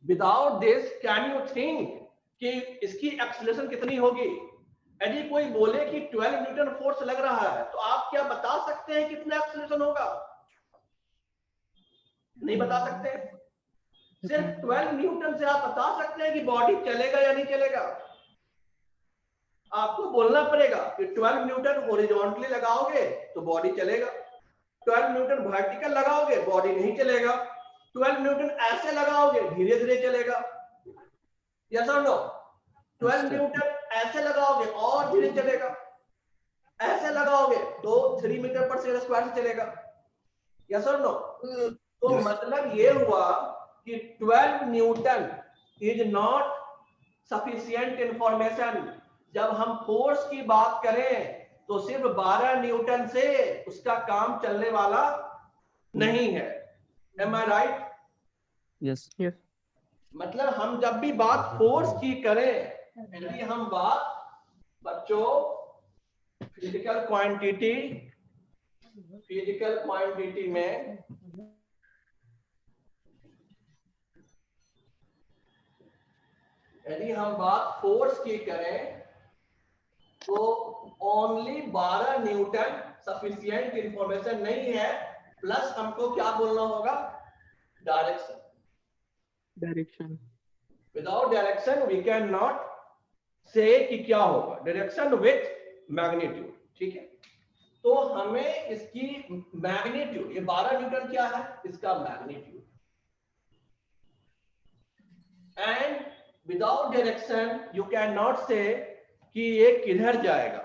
Without this can you think कि इसकी acceleration कितनी होगी? यदि कोई बोले कि 12 न्यूटन फोर्स लग रहा है तो आप क्या बता सकते हैं कितना एक्सीलरेशन होगा? नहीं बता सकते। सिर्फ 12 न्यूटन से आप बता सकते हैं कि बॉडी चलेगा या नहीं चलेगा। आपको बोलना पड़ेगा कि 12 न्यूटन हॉरिजॉन्टली लगाओगे तो बॉडी चलेगा, 12 न्यूटन वर्टिकल लगाओगे बॉडी नहीं चलेगा, 12 न्यूटन ऐसे लगाओगे धीरे धीरे चलेगा। यस और नो? 12 न्यूटन ऐसे लगाओगे और धीरे चलेगा, ऐसे लगाओगे तो 3 मीटर पर सेकंड स्क्वायर से चलेगा। यस और नो? तो मतलब ये हुआ कि 12 Newton is not sufficient information. जब हम फोर्स की बात करें तो सिर्फ 12 न्यूटन से उसका काम चलने वाला नहीं है। Am I right? Yes yes. मतलब हम जब भी बात फोर्स की करें, यदि हम बात बच्चों फिजिकल क्वांटिटी में यदि हम बात फोर्स की करें तो ओनली 12 न्यूटन सफिशिएंट इंफॉर्मेशन नहीं है, प्लस हमको क्या बोलना होगा? Direction. Without direction we can not say कि क्या होगा। डायरेक्शन विथ मैग्नीट्यूड, ठीक है? तो हमें इसकी मैग्नीट्यूड, ये 12 न्यूटन क्या है? इसका magnitude. And without direction you can not say कि ये किधर जाएगा,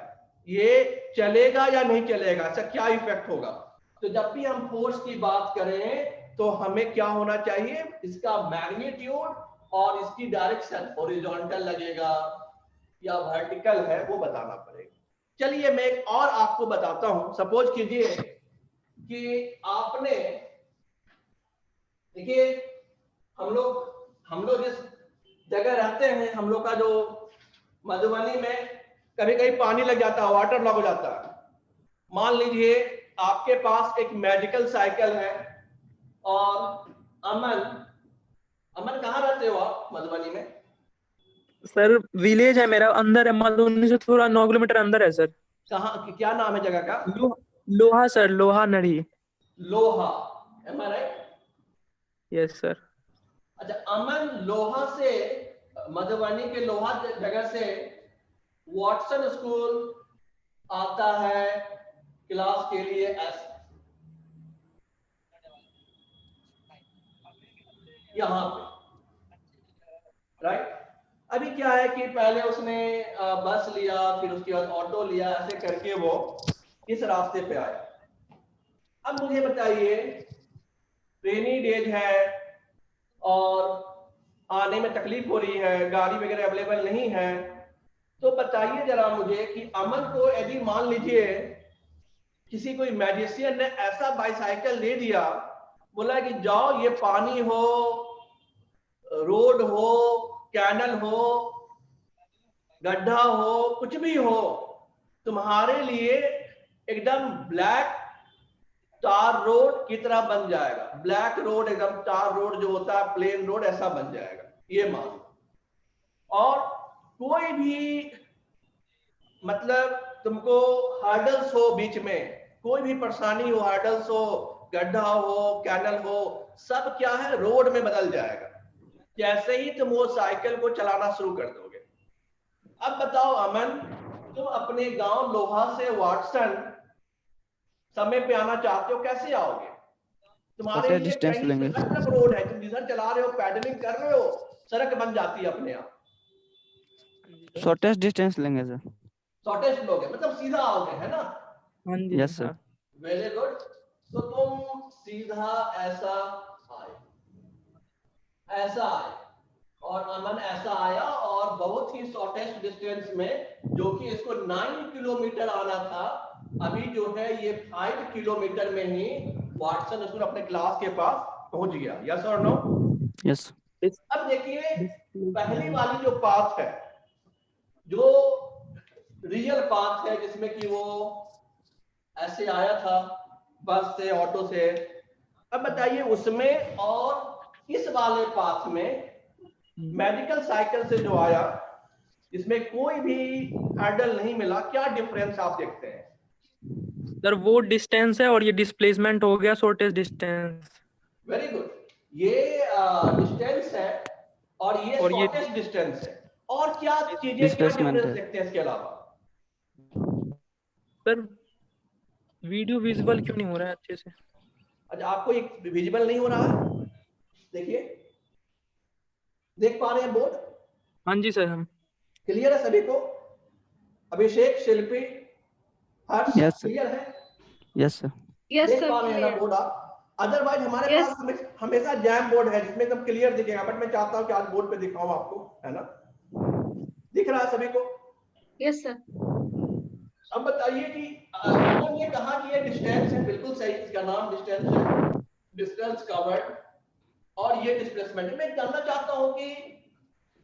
ये चलेगा या नहीं चलेगा, इसका क्या इफेक्ट होगा। तो जब भी हम फोर्स की बात करें तो हमें क्या होना चाहिए? इसका मैग्नीट्यूड और इसकी डायरेक्शन, हॉरिजॉन्टल लगेगा या वर्टिकल है वो बताना पड़ेगा। चलिए मैं एक और आपको बताता हूं। सपोज कीजिए कि आपने, देखिए हम लोग जिस जगह रहते हैं, हम लोग का जो मधुबनी में कभी कभी पानी लग जाता है, वाटर लॉक हो जाता है। मान लीजिए आपके पास एक मैजिकल साइकिल है और अमन कहाँ रहते हो आप मधुबनी में? सर विलेज है मेरा, अंदर है, मधुबनी से थोड़ा 9 किलोमीटर अंदर है सर। कहाँ, क्या नाम है जगह का? लोहा सर, लोहा नड़ी। लोहा, M I right? Yes sir. अच्छा, अमन लोहा से, मधुबनी के लोहा जगह से वॉटसन स्कूल आता है क्लास के लिए ऐसे यहाँ पे, राइट? अभी क्या है कि पहले उसने बस लिया, फिर उसके बाद ऑटो लिया, ऐसे करके वो इस रास्ते पे आया। अब मुझे बताइए, रेनी डेज है और आने में तकलीफ हो रही है, गाड़ी वगैरह अवेलेबल नहीं है, तो बताइए जरा मुझे कि अमन को यदि मान लीजिए किसी कोई मैजिशियन ने ऐसा बाइसाइकिल दे दिया, बोला कि जाओ, ये पानी हो, रोड हो, कैनल हो, गड्ढा हो, कुछ भी हो, तुम्हारे लिए एकदम ब्लैक टार रोड की तरह बन जाएगा। ब्लैक रोड, एकदम टार रोड जो होता है, प्लेन रोड, ऐसा बन जाएगा, ये मान लो। और कोई भी मतलब तुमको हर्डल्स हो, बीच में कोई भी परेशानी हो, हर्डल्स हो, गड्ढा हो, कैनल हो, सब क्या है, रोड में बदल जाएगा जैसे ही तुम वो साइकिल को चलाना शुरू कर दोगे। अब बताओ अमन, तुम अपने गांव लोहा से वाटसन समय पे आना चाहते हो, कैसे आओगे? तुम्हारे लिए कहीं सड़क रोड है, तुम जिधर चला रहे हो, पैडलिंग कर रहे हो, सड़क बन जाती है अपने आप। शॉर्टेस्ट डिस्टेंस लेंगे सर। शॉर्टेस्ट लोगे मतलब सीधा आओगे, है ना? हाँ जी। Yes sir. Very good. तो तुम सीधा ऐसा आए, ऐसा आए, और अमन ऐसा आया और बहुत ही शॉर्टेस्ट डिस्टेंस में, जो कि इसको 9 किलोमीटर आना था, अभी जो है ये 5 किलोमीटर में ही वाटसन स्कूल अपने क्लास के पास पहुंच गया। यस और नो? यस। अब देखिए, पहली वाली जो पाथ है, जो रियल पाथ है, जिसमें कि वो ऐसे आया था बस से, ऑटो से। अब बताइए उसमें और इस वाले पाथ में मेडिकल साइकिल से जो आया इसमें कोई भी हैंडल नहीं मिला, क्या डिफरेंस आप देखते हैं? सर वो डिस्टेंस है और ये डिस्प्लेसमेंट हो गया शॉर्टेस्ट डिस्टेंस। वेरी गुड, ये डिस्टेंस है और ये और ये शॉर्टेस्ट डिस्टेंस है। और क्या चीजें, क्या डिस्प्लेसमेंट डिफरेंस है। देखते हैं इसके अलावा? सर वीडियो विजिबल क्यों नहीं हो रहा है अच्छे से? अच्छा, आपको एक विजिबल नहीं हो रहा है? देखिए, देख पा रहे हैं बोर्ड? हाँ जी सर। हम क्लियर है सभी को? अभिषेक, शिल्पी, हर्ष, Yes, sir. क्लियर है? Yes, sir. Yes, देख sir. पा रहे हैं ना Clear. बोर्ड आप? अदरवाइज हमारे Yes. पास हमेशा जैम बोर्ड है जिसमें एकदम क्लियर दिखेगा, बट मैं चाहता हूं कि आज बोर्ड पे दिखाऊं आपको, है ना? दिख रहा है सभी को? Yes, sir. अब बताइए कि उन्होंने कहा कि ये डिस्टेंस है, बिल्कुल सही, इसका नाम डिस्टेंस है, डिस्टेंस कवर्ड, और ये डिस्प्लेसमेंट है। मैं जानना चाहता हूं कि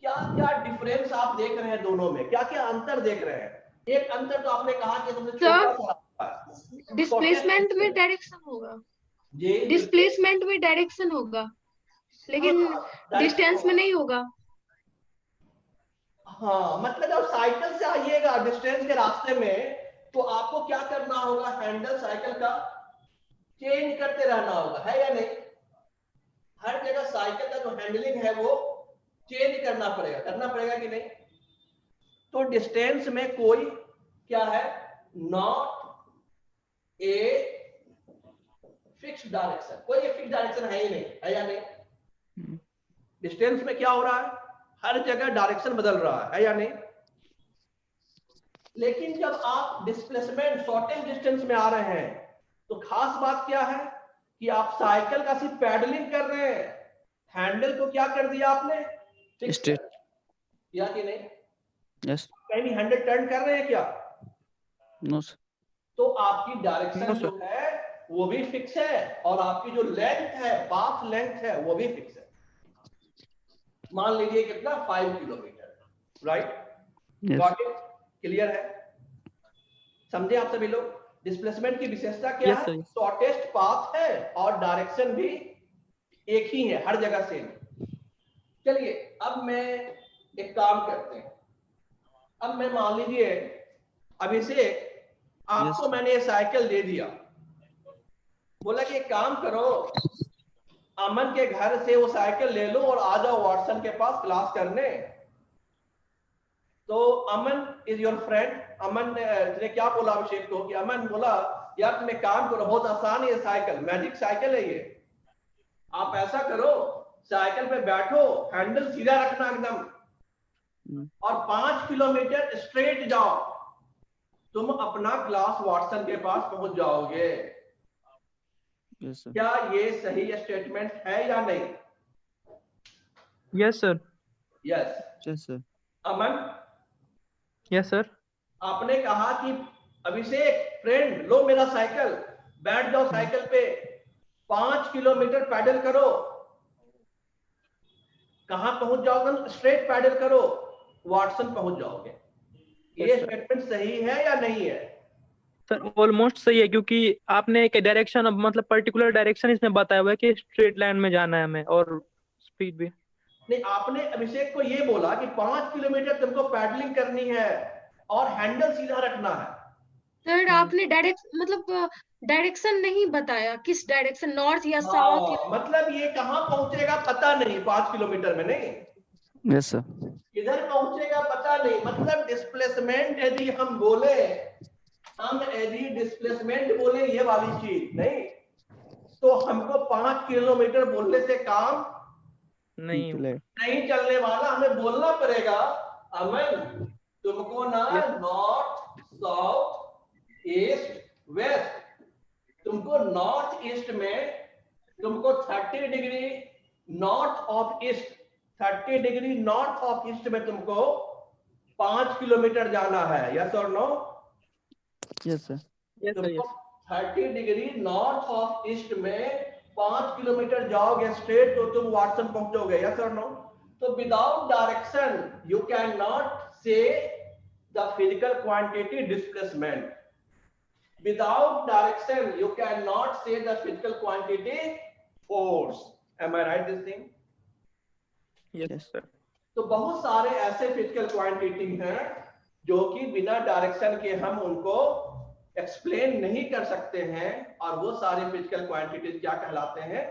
क्या क्या डिफरेंस आप देख रहे हैं दोनों में, क्या क्या अंतर देख रहे हैं? एक अंतर तो आपने कहा कि सबसे छोटा सा डिस्प्लेसमेंट में डायरेक्शन होगा, जी, डिस्प्लेसमेंट में डायरेक्शन होगा, लेकिन डिस्टेंस में नहीं होगा। हाँ, मतलब जब साइकिल से आइएगा डिस्टेंस के रास्ते में, तो आपको क्या करना होगा? हैंडल साइकिल का चेंज करते रहना होगा, है या नहीं? हर जगह साइकिल का जो हैंडलिंग है वो चेंज करना पड़ेगा कि नहीं? तो डिस्टेंस में कोई क्या है? नॉट ए फिक्स्ड डायरेक्शन, कोई फिक्स्ड डायरेक्शन है ही नहीं, है या नहीं? डिस्टेंस में क्या हो रहा है? हर जगह डायरेक्शन बदल रहा है या नहीं? लेकिन जब आप डिस्प्लेसमेंट शॉर्टेज डिस्टेंस में आ रहे हैं तो खास बात क्या है कि आप साइकिल का सिर्फ पैडलिंग कर रहे हैं, हैंडल को क्या कर दिया आपने? फिक्स कर Straight. दिया कि नहीं? Yes. कहीं भी हैंडल टर्न कर रहे हैं क्या? No, sir. तो आपकी डायरेक्शन No, sir. जो है वो भी फिक्स है और आपकी जो लेंथ है, पाथ लेंथ है, वो भी फिक्स है। मान लीजिए कितना? 5 kilometre, right? Yes. Got it? Clear है? समझे आप सभी लोग? डिस्प्लेसमेंट की विशेषता क्या Yes, है? sir. शॉर्टेस्ट पाथ है और डायरेक्शन भी एक ही है, हर जगह सेम। चलिए अब मैं एक काम करते हैं। अब मैं मान लीजिए अभिषेक, आपको Yes. मैंने ये साइकिल दे दिया, बोला कि एक काम करो, अमन के घर से वो साइकिल ले लो और आ जाओ वाटसन के पास क्लास करने। तो अमन इज योर फ्रेंड। अमन ने क्या बोला अभिषेक को कि अमन बोला यार तुम एक काम करो, बहुत आसान है ये साइकिल, मैजिक साइकिल है ये। आप ऐसा करो, साइकिल पे बैठो, हैंडल सीधा रखना एकदम, और 5 किलोमीटर स्ट्रेट जाओ, तुम अपना क्लास वाटसन के पास पहुंच जाओगे। Yes, sir. क्या ये सही स्टेटमेंट है या नहीं? Yes, sir. Yes. Yes, sir. अमन, Yes, sir. आपने कहा कि अभिषेक फ्रेंड लो मेरा साइकिल, बैठ जाओ साइकिल पे, 5 किलोमीटर पैडल करो। कहां पहुंच जाओगे? स्ट्रेट पैडल करो, वाटसन पहुंच जाओगे। ये Yes, sir. स्टेटमेंट सही है या नहीं है? सर ऑलमोस्ट सही है, क्योंकि आपने एक डायरेक्शन, मतलब पर्टिकुलर डायरेक्शन इसमें बताया हुआ है कि स्ट्रेट लाइन में जाना है हमें, और स्पीड भी। नहीं, आपने अभिषेक को ये बोला कि 5 किलोमीटर तुमको पैडलिंग करनी है और हैंडल सीधा रखना है। सर आपने डायरेक्शन नहीं बताया, किस डायरेक्शन, नॉर्थ या साउथ या... मतलब ये कहां पहुंचेगा पता नहीं, 5 किलोमीटर में नहीं, Yes, sir. किधर पहुंचेगा पता नहीं। मतलब डिस्प्लेसमेंट यदि हम बोले, यदि डिस्प्लेसमेंट बोले ये वाली चीज नहीं, तो हमको 5 किलोमीटर बोलने से काम नहीं नहीं चलने वाला। हमें बोलना पड़ेगा अमन तुमको ना नॉर्थ साउथ ईस्ट वेस्ट, तुमको नॉर्थ ईस्ट में तुमको 30 degree north of east, 30 degree north of east में तुमको 5 किलोमीटर जाना है। यस और no? Yes, sir. Yes, sir. तुमको Yes. 30 degree north of east में 5 किलोमीटर जाओगे स्ट्रेट तो तुम वाटसन पहुंचोगे। यस और नो? तो without direction you can not say the physical quantity displacement. Without direction, you cannot say the physical quantity force. Am I right? This thing. Yes, sir. तो बहुत सारे ऐसे फिजिकल क्वांटिटी हैं जो कि बिना डायरेक्शन के हम उनको एक्सप्लेन नहीं कर सकते हैं, और वो सारे फिजिकल क्वांटिटीज क्या कहलाते हैं?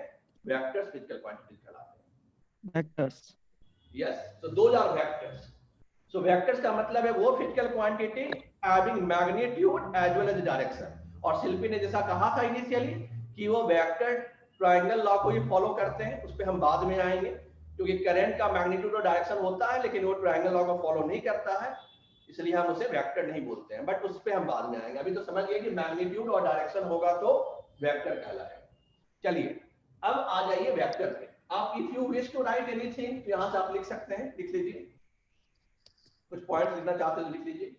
वेक्टर्स फिजिकल क्वांटिटीज कहलाते हैं। Vectors. Yes, so those are vectors. So vectors का मतलब है वो physical quantity having magnitude as well as direction. और शिल्पी ने जैसा कहा था इनिशियली कि वो वेक्टर ट्रायंगल लॉ को ही फॉलो करते हैं, उस पर हम बाद में आएंगे, क्योंकि करंट का मैग्नीट्यूड और डायरेक्शन होता है लेकिन वो ट्रायंगल लॉ को फॉलो नहीं करता है, इसलिए हम उसे वेक्टर नहीं बोलते हैं, बट उस पर हम बाद में आएंगे। अभी तो समझ गए कि मैग्नीट्यूड और डायरेक्शन होगा तो वेक्टर कहलाएगा। चलिए अब आ जाइए वेक्टर पे। आप if you wish to write anything तो यहां से आप लिख सकते हैं, लिख लीजिए, कुछ पॉइंट्स लिखना चाहते हैं तो लिख लीजिए।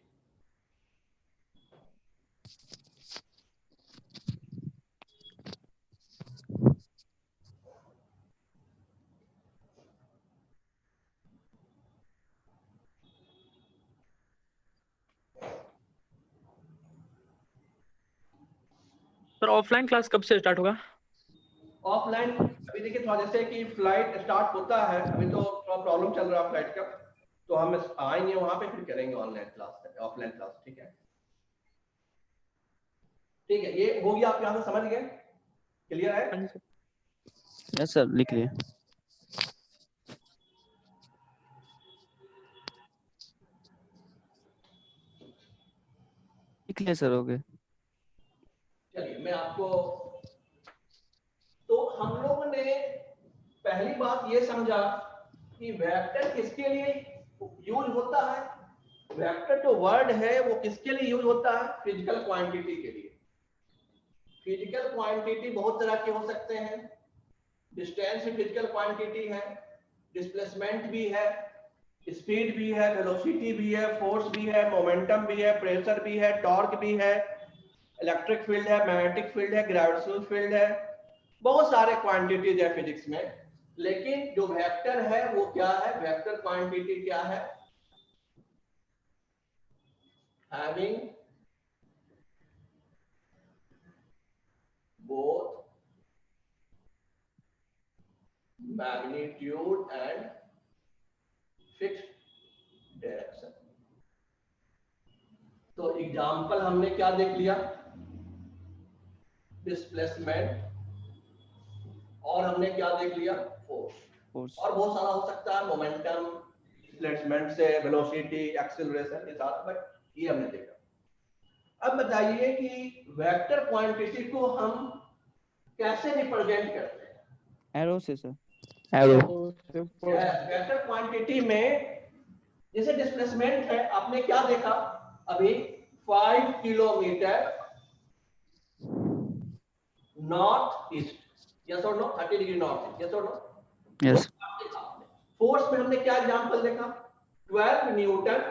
सर ऑफलाइन क्लास कब से स्टार्ट होगा? ऑफलाइन अभी देखिए थोड़ा जैसे कि फ्लाइट स्टार्ट होता है, अभी तो थोड़ा प्रॉब्लम चल रहा है फ्लाइट का, तो हम आएंगे वहां पे फिर करेंगे ऑनलाइन क्लास, ऑफलाइन क्लास। ठीक है, ठीक है, ये हो गया, आप यहां से समझ गए? क्लियर है? हाँ जी सर। यस सर, लिख लिए। लिख लिए सर, हो गए। चलिए मैं आपको, तो हम लोगों ने पहली बात ये समझा कि वेक्टर किसके लिए यूज होता है। वेक्टर जो वर्ड है वो किसके लिए यूज होता है? फिजिकल क्वांटिटी के लिए। फिजिकल क्वांटिटी बहुत तरह के हो सकते हैं। डिस्टेंस भी फिजिकल क्वांटिटी है, डिस्प्लेसमेंट भी है, स्पीड भी है, वेलोसिटी भी है, फोर्स भी है, मोमेंटम भी है, प्रेशर भी है, टॉर्क भी है, इलेक्ट्रिक फील्ड है, मैग्नेटिक फील्ड है, ग्रेविटेशनल फील्ड है, बहुत सारे क्वांटिटीज है फिजिक्स में। लेकिन जो वेक्टर है वो क्या है? वेक्टर क्वांटिटी क्या है? Having both magnitude and fixed direction। तो एग्जांपल हमने क्या देख लिया? डिस्प्लेसमेंट, और हमने क्या देख लिया? फोर्स। फोर्स। और बहुत सारा हो सकता है, मोमेंटम, डिस्प्लेसमेंट से वेलोसिटी, एक्सेलरेशन, ये सारा, बट ये हमने देखा। अब बताइए कि वेक्टर क्वांटिटी को हम कैसे रिप्रेजेंट करते हैं? एरो से सर, एरो। वेक्टर क्वांटिटी में जैसे डिस्प्लेसमेंट है, आपने क्या देखा अभी? 5 किलोमीटर नॉर्थ ईस्ट, यस और no? 30 degree north east, yes और नो? यस। फोर्स में हमने क्या एग्जांपल देखा? 12 न्यूटन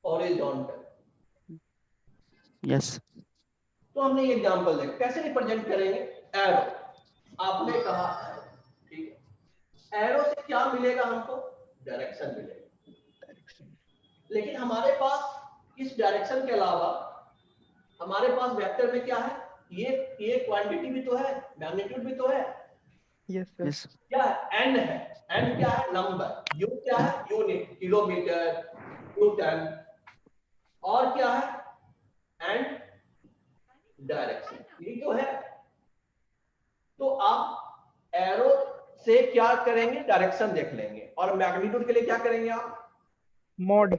हॉरिजॉन्टल। यस। तो हमने ये एग्जांपल देखा। कैसे रिप्रेजेंट करेंगे? एरो, आपने कहा एरो, ठीक है। एरो से क्या मिलेगा हमको? डायरेक्शन मिलेगा। लेकिन हमारे पास इस डायरेक्शन के अलावा हमारे पास वेक्टर में क्या है? ये क्वांटिटी भी तो है, मैग्नीट्यूड भी तो है। Yes sir. यस। क्या है? एन है। एन क्या है? नंबर। यू क्या है? Unit, kilometre, Newton. और क्या है? एंड डायरेक्शन, ये तो है। तो आप एरो से क्या करेंगे? डायरेक्शन देख लेंगे। और मैग्नीट्यूड के लिए क्या करेंगे आप? मॉड।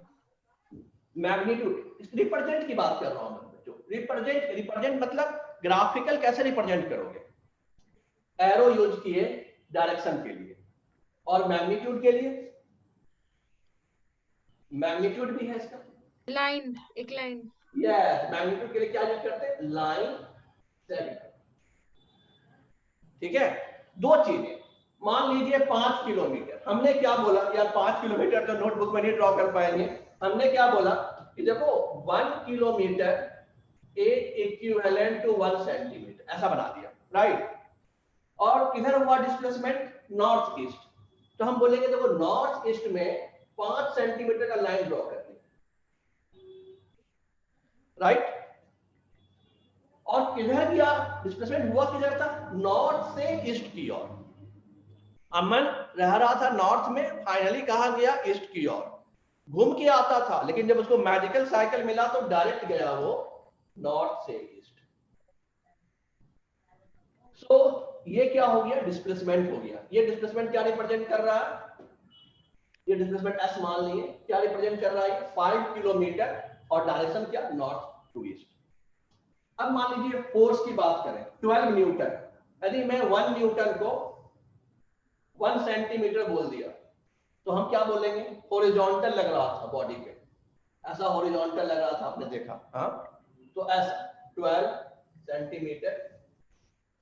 मैग्नीट्यूड, रिप्रेजेंट की बात कर रहा हूं मैं बच्चों। रिप्रेजेंट मतलब ग्राफिकल कैसे रिप्रेजेंट करोगे? एरो यूज किए डायरेक्शन के लिए, और मैग्नीट्यूड के लिए मैग्नीट्यूड भी है इसका, लाइन, एक लाइन। यस, मैग्नीट्यूड के लिए क्या यूज करते हैं? Line segment. ठीक है, दो चीजें। मान लीजिए 5 किलोमीटर, हमने क्या बोला यार? 5 किलोमीटर तो नोटबुक में नहीं ड्रॉ कर पाएंगे। हमने क्या बोला कि देखो 1 किलोमीटर इक्विवेलेंट टू 1 सेंटीमीटर, ऐसा बना दिया, राइट? और किधर हुआ डिस्प्लेसमेंट? North east. तो हम बोलेंगे देखो नॉर्थ ईस्ट में 5 सेंटीमीटर का लाइन ड्रॉ कर दिया, राइट? और किधर गया डिस्प्लेसमेंट? हुआ किधर था? नॉर्थ से ईस्ट की ओर। अमन रह रहा था नॉर्थ में, फाइनली कहा गया ईस्ट की ओर, घूम के आता था, लेकिन जब उसको मैजिकल साइकिल मिला तो डायरेक्ट गया वो नॉर्थ से ईस्ट। सो ये क्या हो गया, डिस्प्लेसमेंट हो गया। ये डिस्प्लेसमेंट क्या रिप्रेजेंट कर रहा है, ये डिस्प्लेसमेंट एस मान लिए, क्या रिप्रेजेंट कर रहा है, 5 किलोमीटर, और डायरेक्शन क्या, नॉर्थ टू ईस्ट। अब मान लीजिए फोर्स की बात करें, 12 न्यूटन, यदि मैं 1 न्यूटन को 1 सेंटीमीटर बोल दिया तो हम क्या बोलेंगे, हॉरिजॉन्टल लग रहा था बॉडी पे, ऐसा हॉरिजॉन्टल लग रहा था, आपने देखा, हाँ, तो ऐसा 12 सेंटीमीटर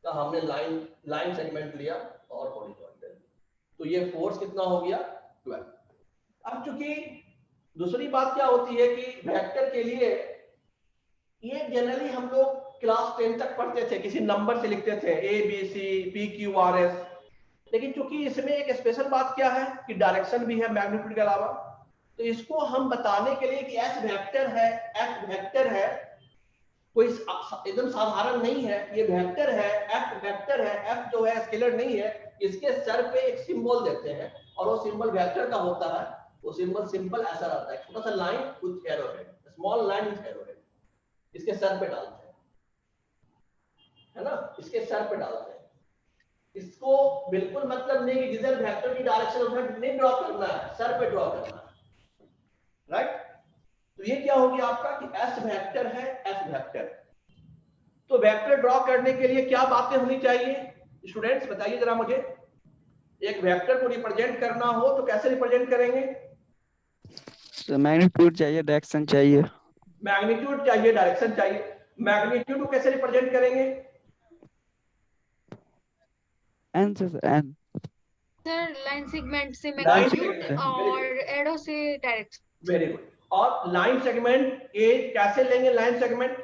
का हमने लाइन सेगमेंट लिया और हॉरिजॉन्टल, तो ये फोर्स कितना हो गया, 12। अब चूंकि दूसरी बात क्या होती है कि वेक्टर के लिए ये जनरली हम लोग क्लास 10 तक पढ़ते थे, किसी नंबर से लिखते थे ABC PQRS, लेकिन चूंकि इसमें एक स्पेशल बात क्या है कि डायरेक्शन भी है मैग्नीट्यूड के अलावा, तो इसको हम बताने के लिए कि S वेक्टर है, F वेक्टर है, कोई एकदम साधारण नहीं है, ये वेक्टर है, F वेक्टर है, F जो है स्केलर नहीं है, इसके सर पे एक सिंबल देते हैं और वो सिंबल वेक्टर का होता है, वो सिंबल ऐसा रहता है, छोटा सा लाइन विद एरो है, स्मॉल लाइन विद एरो है, इसके सर पे डालते हैं, है ना, इसके सर पे डालते हैं। इसको बिल्कुल मतलब नहीं कि जिधर वेक्टर की डायरेक्शन उधर नहीं ड्रॉ करना है, सर पे ड्रॉ करना है, राइट। तो ये क्या हो गया आपका कि एस वेक्टर है, एफ वेक्टर। तो वेक्टर ड्रॉ करने के लिए क्या बातें होनी चाहिए, स्टूडेंट्स बताइए जरा मुझे, एक वेक्टर को रिप्रेजेंट करना हो तो कैसे रिप्रेजेंट करेंगे, मैग्नीट्यूड चाहिए, डायरेक्शन चाहिए। मैग्नीट्यूड चाहिए, डायरेक्शन चाहिए। मैग्नीट्यूड को कैसे रिप्रेजेंट करेंगे, एन से एन, सर लाइन सेगमेंट से लाइन मैग्नीट्यूड सेगमेंट, और एरो से डायरेक्शन। Very good. और लाइन सेगमेंट ए कैसे लेंगे, line segment,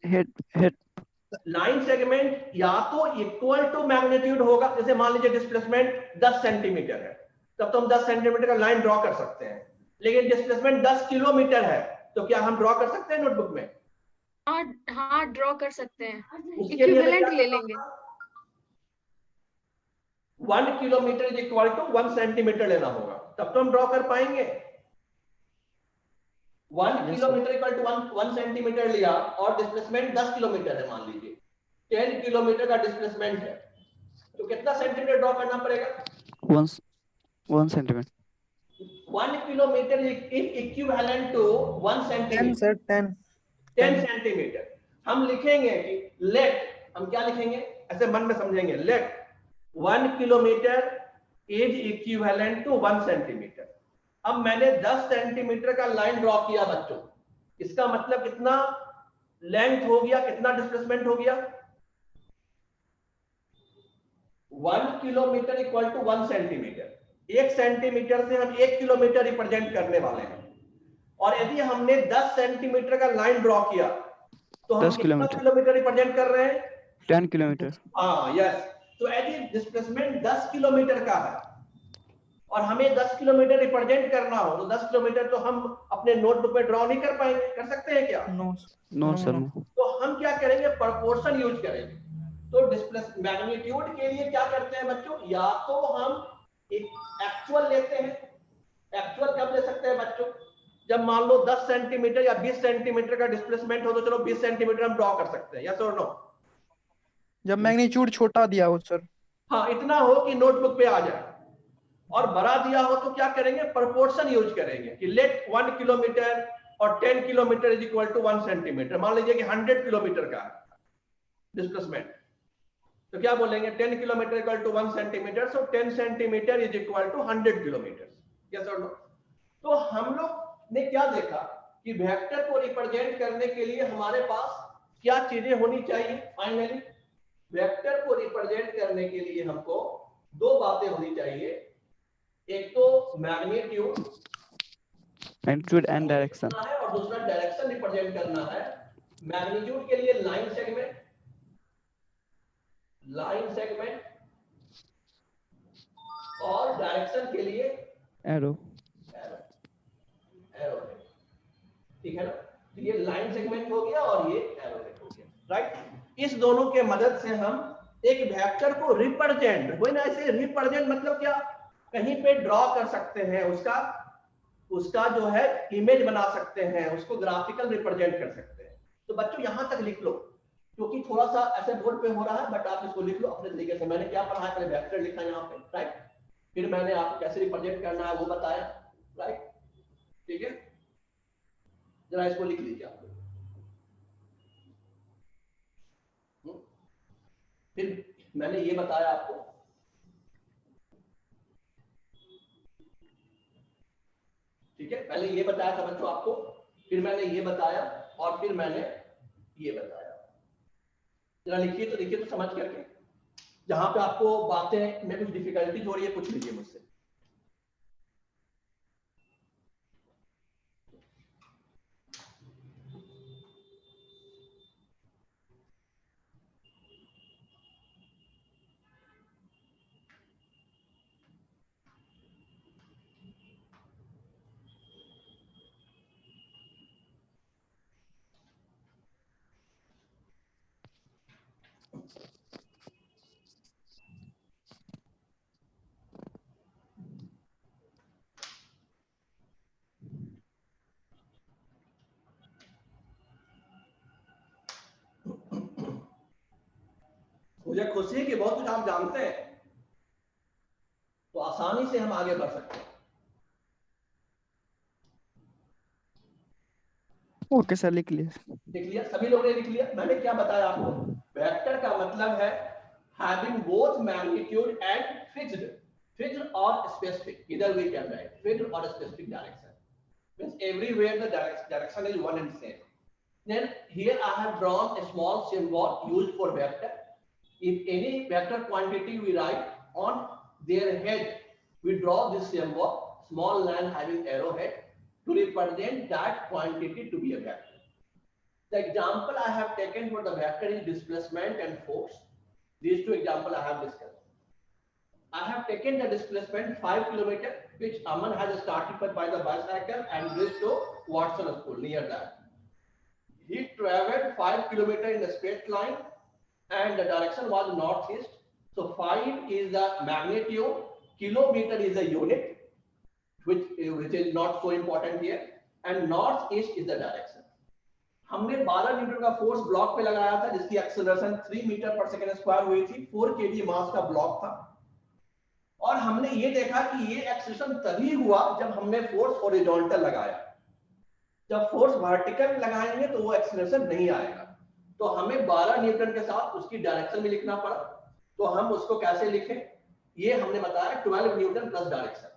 head head line segment या तो इक्वल टू मैग्नीट्यूड होगा, जैसे मान लीजिए डिस्प्लेसमेंट 10 सेंटीमीटर है, तब तो हम 10 सेंटीमीटर का लाइन ड्रॉ कर सकते हैं, लेकिन डिस्प्लेसमेंट 10 किलोमीटर है, तो क्या हम ड्रॉ कर सकते हैं नोटबुक में, हाँ ड्रॉ कर सकते हैं, उसके लिए हमें इक्विवेलेंट क्या ले करना लेंगे। होगा? 1 kilometre is equal to 1 centimetre लेना होगा, तब तो हम ड्रॉ कर पाएंगे। 1 किलोमीटर इक्वल टू 1 सेंटीमीटर लिया और डिस्प्लेसमेंट 10 किलोमीटर है, मान लीजिए 10 किलोमीटर का डिस्प्लेसमेंट है, तो कितना सेंटीमीटर ड्रॉ करना पड़ेगा, 1 centimetre. 1 kilometre is equivalent to 1 centimetre, 10 sir 10 centimetre. हम लिखेंगे कि लेट, हम क्या लिखेंगे, ऐसे मन में समझेंगे, let 1 kilometre is equivalent to 1 centimetre. अब मैंने 10 सेंटीमीटर का लाइन ड्रॉ किया बच्चों, इसका मतलब कितना लेंथ हो गया, कितना डिस्प्लेसमेंट हो गया, 1 kilometre equal to 1 centimetre. 1 centimetre से हम 1 किलोमीटर रिप्रेजेंट करने वाले हैं, और यदि हमने 10 सेंटीमीटर का लाइन ड्रॉ किया तो हम 10 कितना किलोमीटर, किलोमीटर रिप्रेजेंट कर रहे हैं, 10 किलोमीटर। हाँ यस। तो यदि डिस्प्लेसमेंट 10 किलोमीटर का है और हमें 10 किलोमीटर रिप्रेजेंट करना हो, तो 10 किलोमीटर तो हम अपने नोटबुक में ड्रॉ नहीं कर पाएंगे, कर सकते हैं क्या, नो सर नो। तो हम क्या करेंगे, प्रोपोर्शन यूज करेंगे। तो डिस्प्लेस मैग्नीट्यूड के लिए क्या करते हैं बच्चों, या तो हम एक एक्चुअल लेते हैं, एक्चुअल कब ले सकते हैं बच्चों, जब मान लो 10 सेंटीमीटर या 20 सेंटीमीटर का डिस्प्लेसमेंट हो, तो चलो 20 सेंटीमीटर हम ड्रॉ कर सकते हैं, यस और नो, जब मैग्नीट्यूड छोटा दिया हो सर। हाँ इतना हो कि नोटबुक पे आ जाए, और बड़ा दिया हो तो क्या करेंगे, प्रोपोर्शन यूज करेंगे कि लेट 1 किलोमीटर और 10 kilometre is equal to 1 centimetre. मान लीजिए कि 100 किलोमीटर का डिस्प्लेसमेंट, तो क्या बोलेंगे, 10 kilometre equal to 1 centimetre, so 10 centimetre is equal to 100 kilometre, yes और नो। तो हम लोग ने क्या देखा कि वेक्टर को रिप्रेजेंट करने के लिए हमारे पास क्या चीजें होनी चाहिए, फाइनली वेक्टर को रिप्रेजेंट करने के लिए हमको दो बातें होनी चाहिए, एक तो मैग्नीट्यूड एंड डायरेक्शन। है और दूसरा डायरेक्शन रिप्रेजेंट करना है। मैग्नीट्यूड के लिए लाइन सेगमेंट और डायरेक्शन के लिए एरो। एरो, ठीक है ना, तो ये लाइन सेगमेंट हो गया और ये एरो हो गया, राइट। इस दोनों के मदद से हम एक वेक्टर को रिप्रेजेंट, वही ना, ऐसे रिप्रेजेंट मतलब क्या, कहीं पे ड्रॉ कर सकते हैं, उसका जो है इमेज बना सकते हैं, उसको ग्राफिकल रिप्रेजेंट कर सकते हैं। तो बच्चों यहां तक लिख लो, क्योंकि थोड़ा सा ऐसे बोर्ड पे हो रहा है, बट आप इसको लिख लो अपने तरीके से। मैंने क्या पढ़ा है, पहले वेक्टर लिखा यहाँ पे, राइट, फिर मैंने आपको कैसे रिप्रेजेंट करना है वो बताया, राइट, ठीक है, जरा इसको लिख लीजिए आप लोग। फिर मैंने ये बताया आपको, ठीक है, पहले ये बताया था बच्चों आपको, फिर मैंने ये बताया, और फिर मैंने ये बताया। जरा लिखिए तो, लिखिए तो समझ करके, जहां पे आपको बातें में कुछ डिफिकल्टी हो रही है कुछ लीजिए मुझसे। मुझे खुशी है कि बहुत कुछ आप जानते हैं, तो आसानी से हम आगे बढ़ सकते हैं। ओके सर, लिख लिया। लिख लिया सभी लोगों ने, लिख लिया। मैंने क्या बताया आपको, वेक्टर का मतलब है having both magnitude and fixed or specific, either we can write fixed or specific direction, means everywhere the direction is one and same. Then here I have drawn a small symbol used for vector. If any vector quantity we write on their head, we draw this symbol, small line having arrowhead, to represent that quantity to be a vector. The example I have taken for the vector is displacement and force. These two examples I have discussed. I have taken the displacement 5 km, which Aman has started by the bicycle and reached to Watson School near that. He traveled 5 km in a straight line, and the direction was northeast. So 5 is the magnitude, kilometer is the unit, which is not so important here, and northeast is the direction. हमने 12 Newton का force block पे लगाया था, जिसकी acceleration 3 metre पर second square हुई थी, 4 kg मास का ब्लॉक था, और हमने ये देखा कि ये एक्सेलरेशन तभी हुआ जब हमने फोर्स हॉरिजॉन्टल लगाया। जब फोर्स वर्टिकल लगाएंगे तो वो एक्सेलरेशन नहीं आएगा, तो हमें 12 न्यूटन के साथ उसकी डायरेक्शन में लिखना पड़ा। तो हम उसको कैसे लिखें, ये हमने बताया 12 Newton plus direction.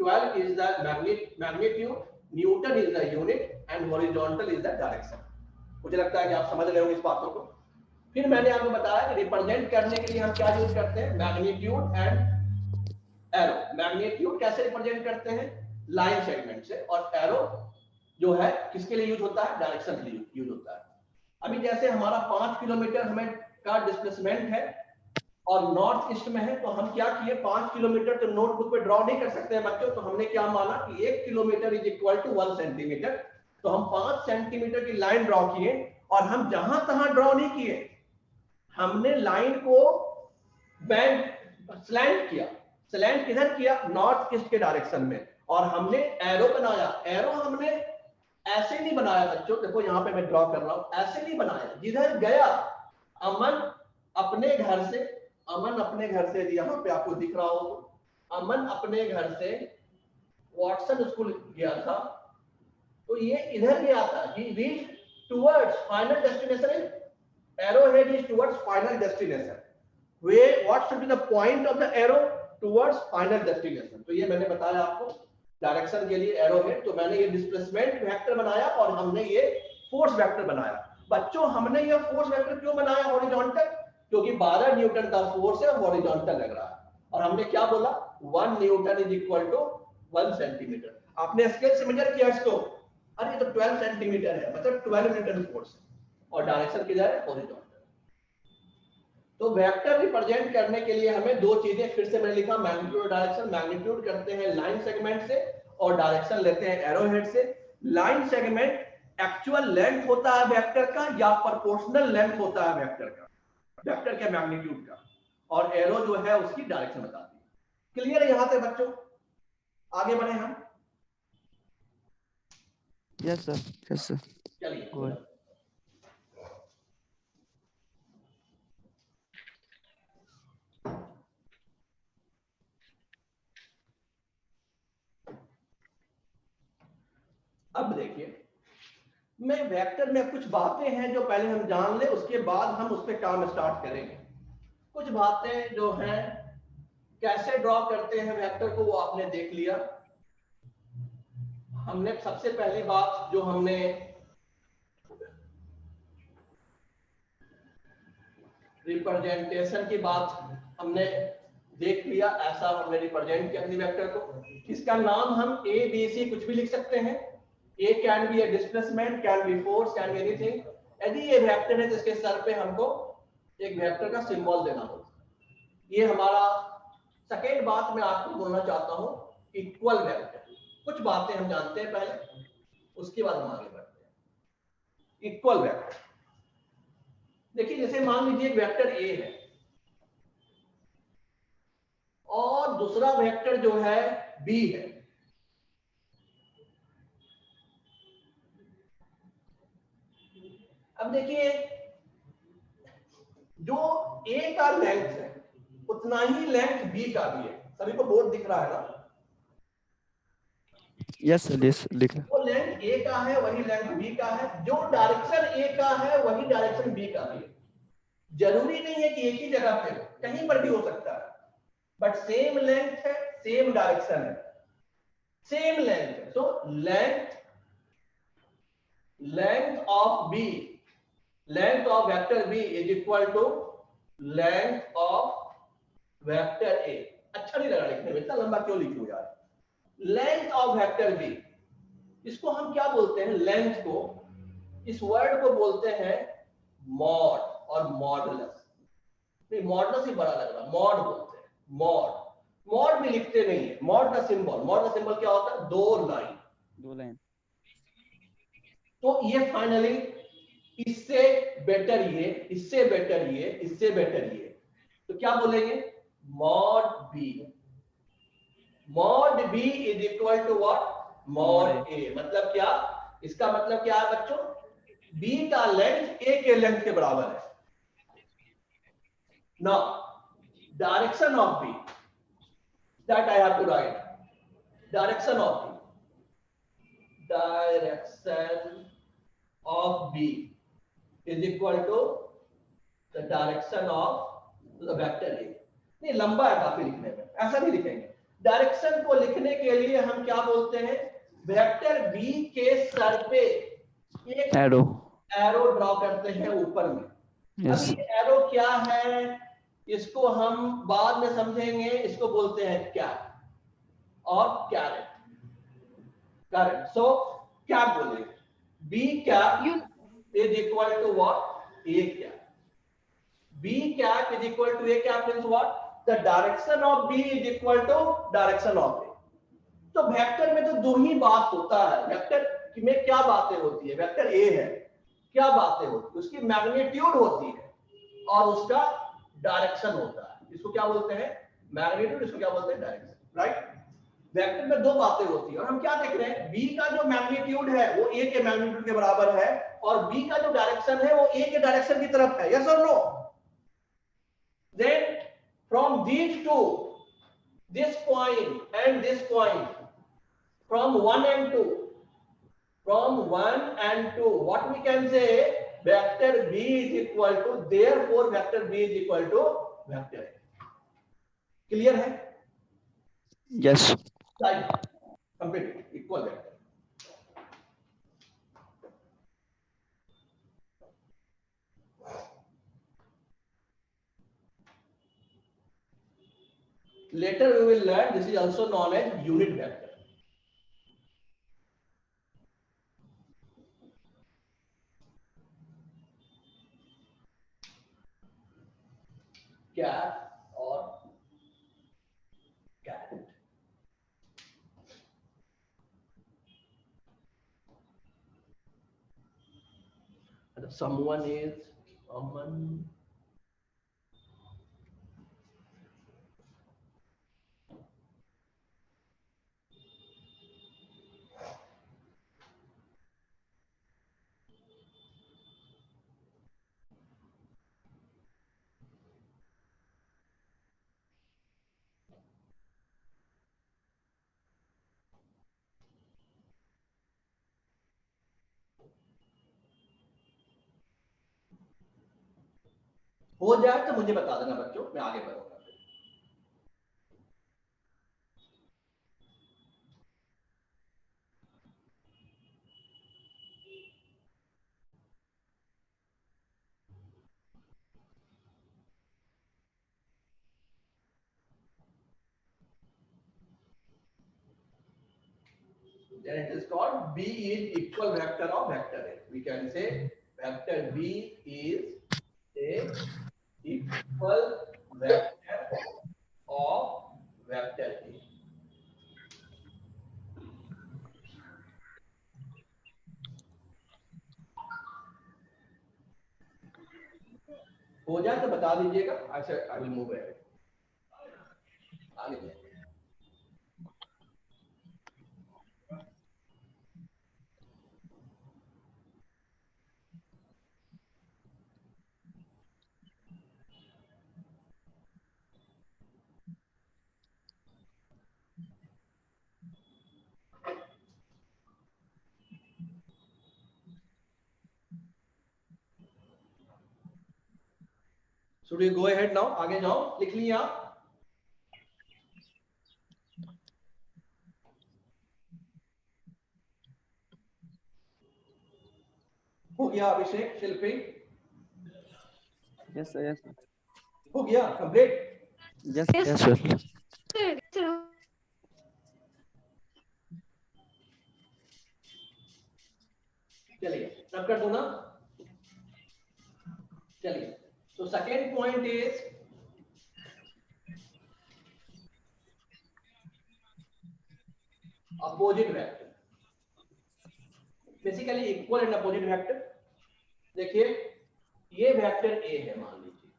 12 is the magnitude, Newton is the unit, and horizontal is the direction. मुझे लगता है कि आप समझ रहे होंगे इस बातों को। फिर मैंने आपको बताया कि रिप्रेजेंट करने के लिए हम क्या यूज करते हैं, मैग्नीट्यूड एंड एरो। मैग्नीट्यूड कैसे रिप्रेजेंट करते हैं, लाइन सेगमेंट से, और एरो जो है किसके लिए यूज होता है, डायरेक्शन के लिए यूज होता है। अभी जैसे हमारा 5 किलोमीटर हमें का डिस्प्लेसमेंट है और नॉर्थ ईस्ट में है, तो हम क्या किए, 5 किलोमीटर तो नोटबुक पे ड्रॉ नहीं कर सकते हैं बच्चों, तो हमने क्या माना कि 1 kilometre is equal to 1 centimetre. तो हम 5 सेंटीमीटर की लाइन ड्रॉ किए, और हम जहां तहां ड्रॉ नहीं किए, हमने लाइन को बैंड स्लैंट किया। स्लैंट किधर किया, नॉर्थ ईस्ट के डायरेक्शन में, और हमने एरो बनाया। एरो हमने ऐसे नहीं बनाया बच्चों, देखो यहाँ पे मैं ड्रॉ कर रहा हूं, ऐसे नहीं बनाया। जिधर गया अमन अपने घर से, अमन अपने घर से, यहाँ पे आपको दिख रहा हो, अमन अपने घर से वाटसन स्कूल गया था, तो ये इधर गया था, he reached towards final destination, arrowhead is towards final destination, where what should be the point of the arrow, towards final destination। तो ये मैंने बताया आपको डायरेक्शन के लिए एरोहेड। तो मैंने ये डिस्प्लेसमेंट वेक्टर बनाया, और हमने ये फोर्स वेक्टर बनाया। बच्चों हमने ये फोर्स वेक्टर क्यों बनाया हॉरिजॉन्टल, क्योंकि 12 न्यूटन का फोर्स है, हॉरिजॉन्टल लग रहा है, और हमने क्या बोला, 1 newton is equal to 1 centimetre. आपने स्केल से मेजर किया इसको, अरे तो 12 सेंटीमीटर है, मतलब 12 न्यूटन फोर्स है, और डायरेक्शन किधर है, हॉरिजॉन्टल। तो वेक्टर रिप्रेजेंट करने के लिए हमें दो चीजें, फिर से मैंने लिखा, मैग्नीट्यूड और डायरेक्शन। मैग्नीट्यूड करते हैं लाइन सेगमेंट से, और डायरेक्शन लेते हैं एरोहेड से। लाइन सेगमेंट एक्चुअल लेंथ होता है वेक्टर का, या प्रोपोर्शनल लेंथ होता है वेक्टर का। वेक्टर के मैग्नीट्यूड का, और एरो जो है उसकी डायरेक्शन बताती है। क्लियर है यहां से बच्चों? आगे बढ़े हम। Yes sir, yes sir. चलिए Good. अब देखिए, मैं वेक्टर में कुछ बातें हैं जो पहले हम जान ले, उसके बाद हम उस पर काम स्टार्ट करेंगे। कुछ बातें जो हैं कैसे ड्रॉ करते हैं वेक्टर को, वो आपने देख लिया। हमने सबसे पहली बात जो हमने रिप्रेजेंटेशन की बात हमने देख लिया, ऐसा हमने रिप्रेजेंट किया किसी वेक्टर को। इसका नाम हम ए बी सी कुछ भी लिख सकते हैं। A can be a displacement, can be force, can be anything. यदि ये वेक्टर है तो इसके सर पे हमको एक वेक्टर का सिंबल देना होगा। ये हमारा सेकेंड बात मैं आपको बोलना चाहता हूं, इक्वल वेक्टर। कुछ बातें हम जानते हैं पहले, उसके बाद हम आगे बढ़ते हैं। इक्वल वेक्टर देखिए, जैसे मान लीजिए एक वेक्टर ए है और दूसरा वेक्टर जो है बी है। अब देखिए, जो ए का लेंथ है उतना ही लेंथ बी का भी है। सभी को बोर्ड दिख रहा है ना? यस सर, यस लिख रहा। वो लेंथ ए का है वही लेंथ बी का है, जो डायरेक्शन ए का है वही डायरेक्शन बी का भी है। जरूरी नहीं है कि एक ही जगह पे हो, कहीं पर भी हो सकता है, बट सेम लेंथ है, सेम डायरेक्शन है, सेम लेंथ है। तो length of B, length of vector B is equal to length of vector A. अच्छा नहीं लगा लिखने में, इतना लंबा क्यों लिखूं यार। लेंथ ऑफ वेक्टर बी, इसको हम क्या बोलते हैं? लेंथ को, इस वर्ड को बोलते हैं मॉड और मॉडुलस। नहीं, मॉडुलस ही बड़ा लग रहा, मॉड बोलते हैं। मॉड, मॉड भी लिखते नहीं है। मॉड का सिंबल क्या होता है? दो लाइन। दो लाइन। तो ये फाइनली इससे बेटर ये, इससे बेटर ये, इससे बेटर ये, तो क्या बोलेंगे? Mod b. Mod b is equal to what? Mod a. मतलब क्या? इसका मतलब क्या है बच्चों? बी का लेंथ ए के लेंथ के बराबर है। Now direction of B, that I have to write. Direction of B, direction of B is equal to the direction of the vector A. नहीं, लंबा है काफी लिखने में, ऐसा नहीं लिखेंगे। डायरेक्शन को लिखने के लिए हम क्या बोलते हैं? वेक्टर बी के सर पे एक एरो। एरो ड्रॉ करते हैं ऊपर में। यस। अभी एरो क्या है इसको हम बाद में समझेंगे। इसको बोलते हैं कैप और कैरेट। करेक्ट। सो क्या बोलेंगे? B cap is equal to what? A cap. B cap is equal to A cap means what? The direction of B is equal to direction of A. तो vector में तो दो ही बात होता है। Vector में क्या बातें होती है? वेक्टर A है, क्या बातें होती है? उसकी मैग्नीट्यूड होती है और उसका डायरेक्शन होता है। इसको क्या बोलते हैं? मैग्नीट्यूड। इसको क्या बोलते हैं? डायरेक्शन। राइट? वेक्टर में दो बातें होती है और हम क्या देख रहे हैं? B का जो मैग्नीट्यूड है वो A के मैग्नीट्यूड के बराबर है और B का जो डायरेक्शन है वो A के डायरेक्शन की तरफ है। यस और no? Then from these two, this point and this point, from 1 and 2, from 1 and 2, what we can say? Vector B is equal to, therefore vector B is equal to vector A. Clear है? Yes. Right. Complete. Equal vector. Later we will learn this is also known as unit vector. Cap or caret. And someone is Aman. हो जाए तो मुझे बता देना बच्चों, मैं आगे बढ़ूंगा। Then it is called B is equal vector of vector A. We can say vector B is a equal vector of vector A. हो जाए तो बता दीजिएगा। अच्छा, आई विल मूव अहेड, आगे बढ़ें। Should we go ahead now? आगे जाओ, लिख लिया आप? हो गया अभिषेक, शिल्पी? Yes, sir. Yes, sir. हो गया कंप्लीट? Yes, yes, sir. चलिए सब कर दो ना। चलिए, तो second point is opposite vector, basically equal and opposite vector. देखिए ये वेक्टर ए है मान लीजिए,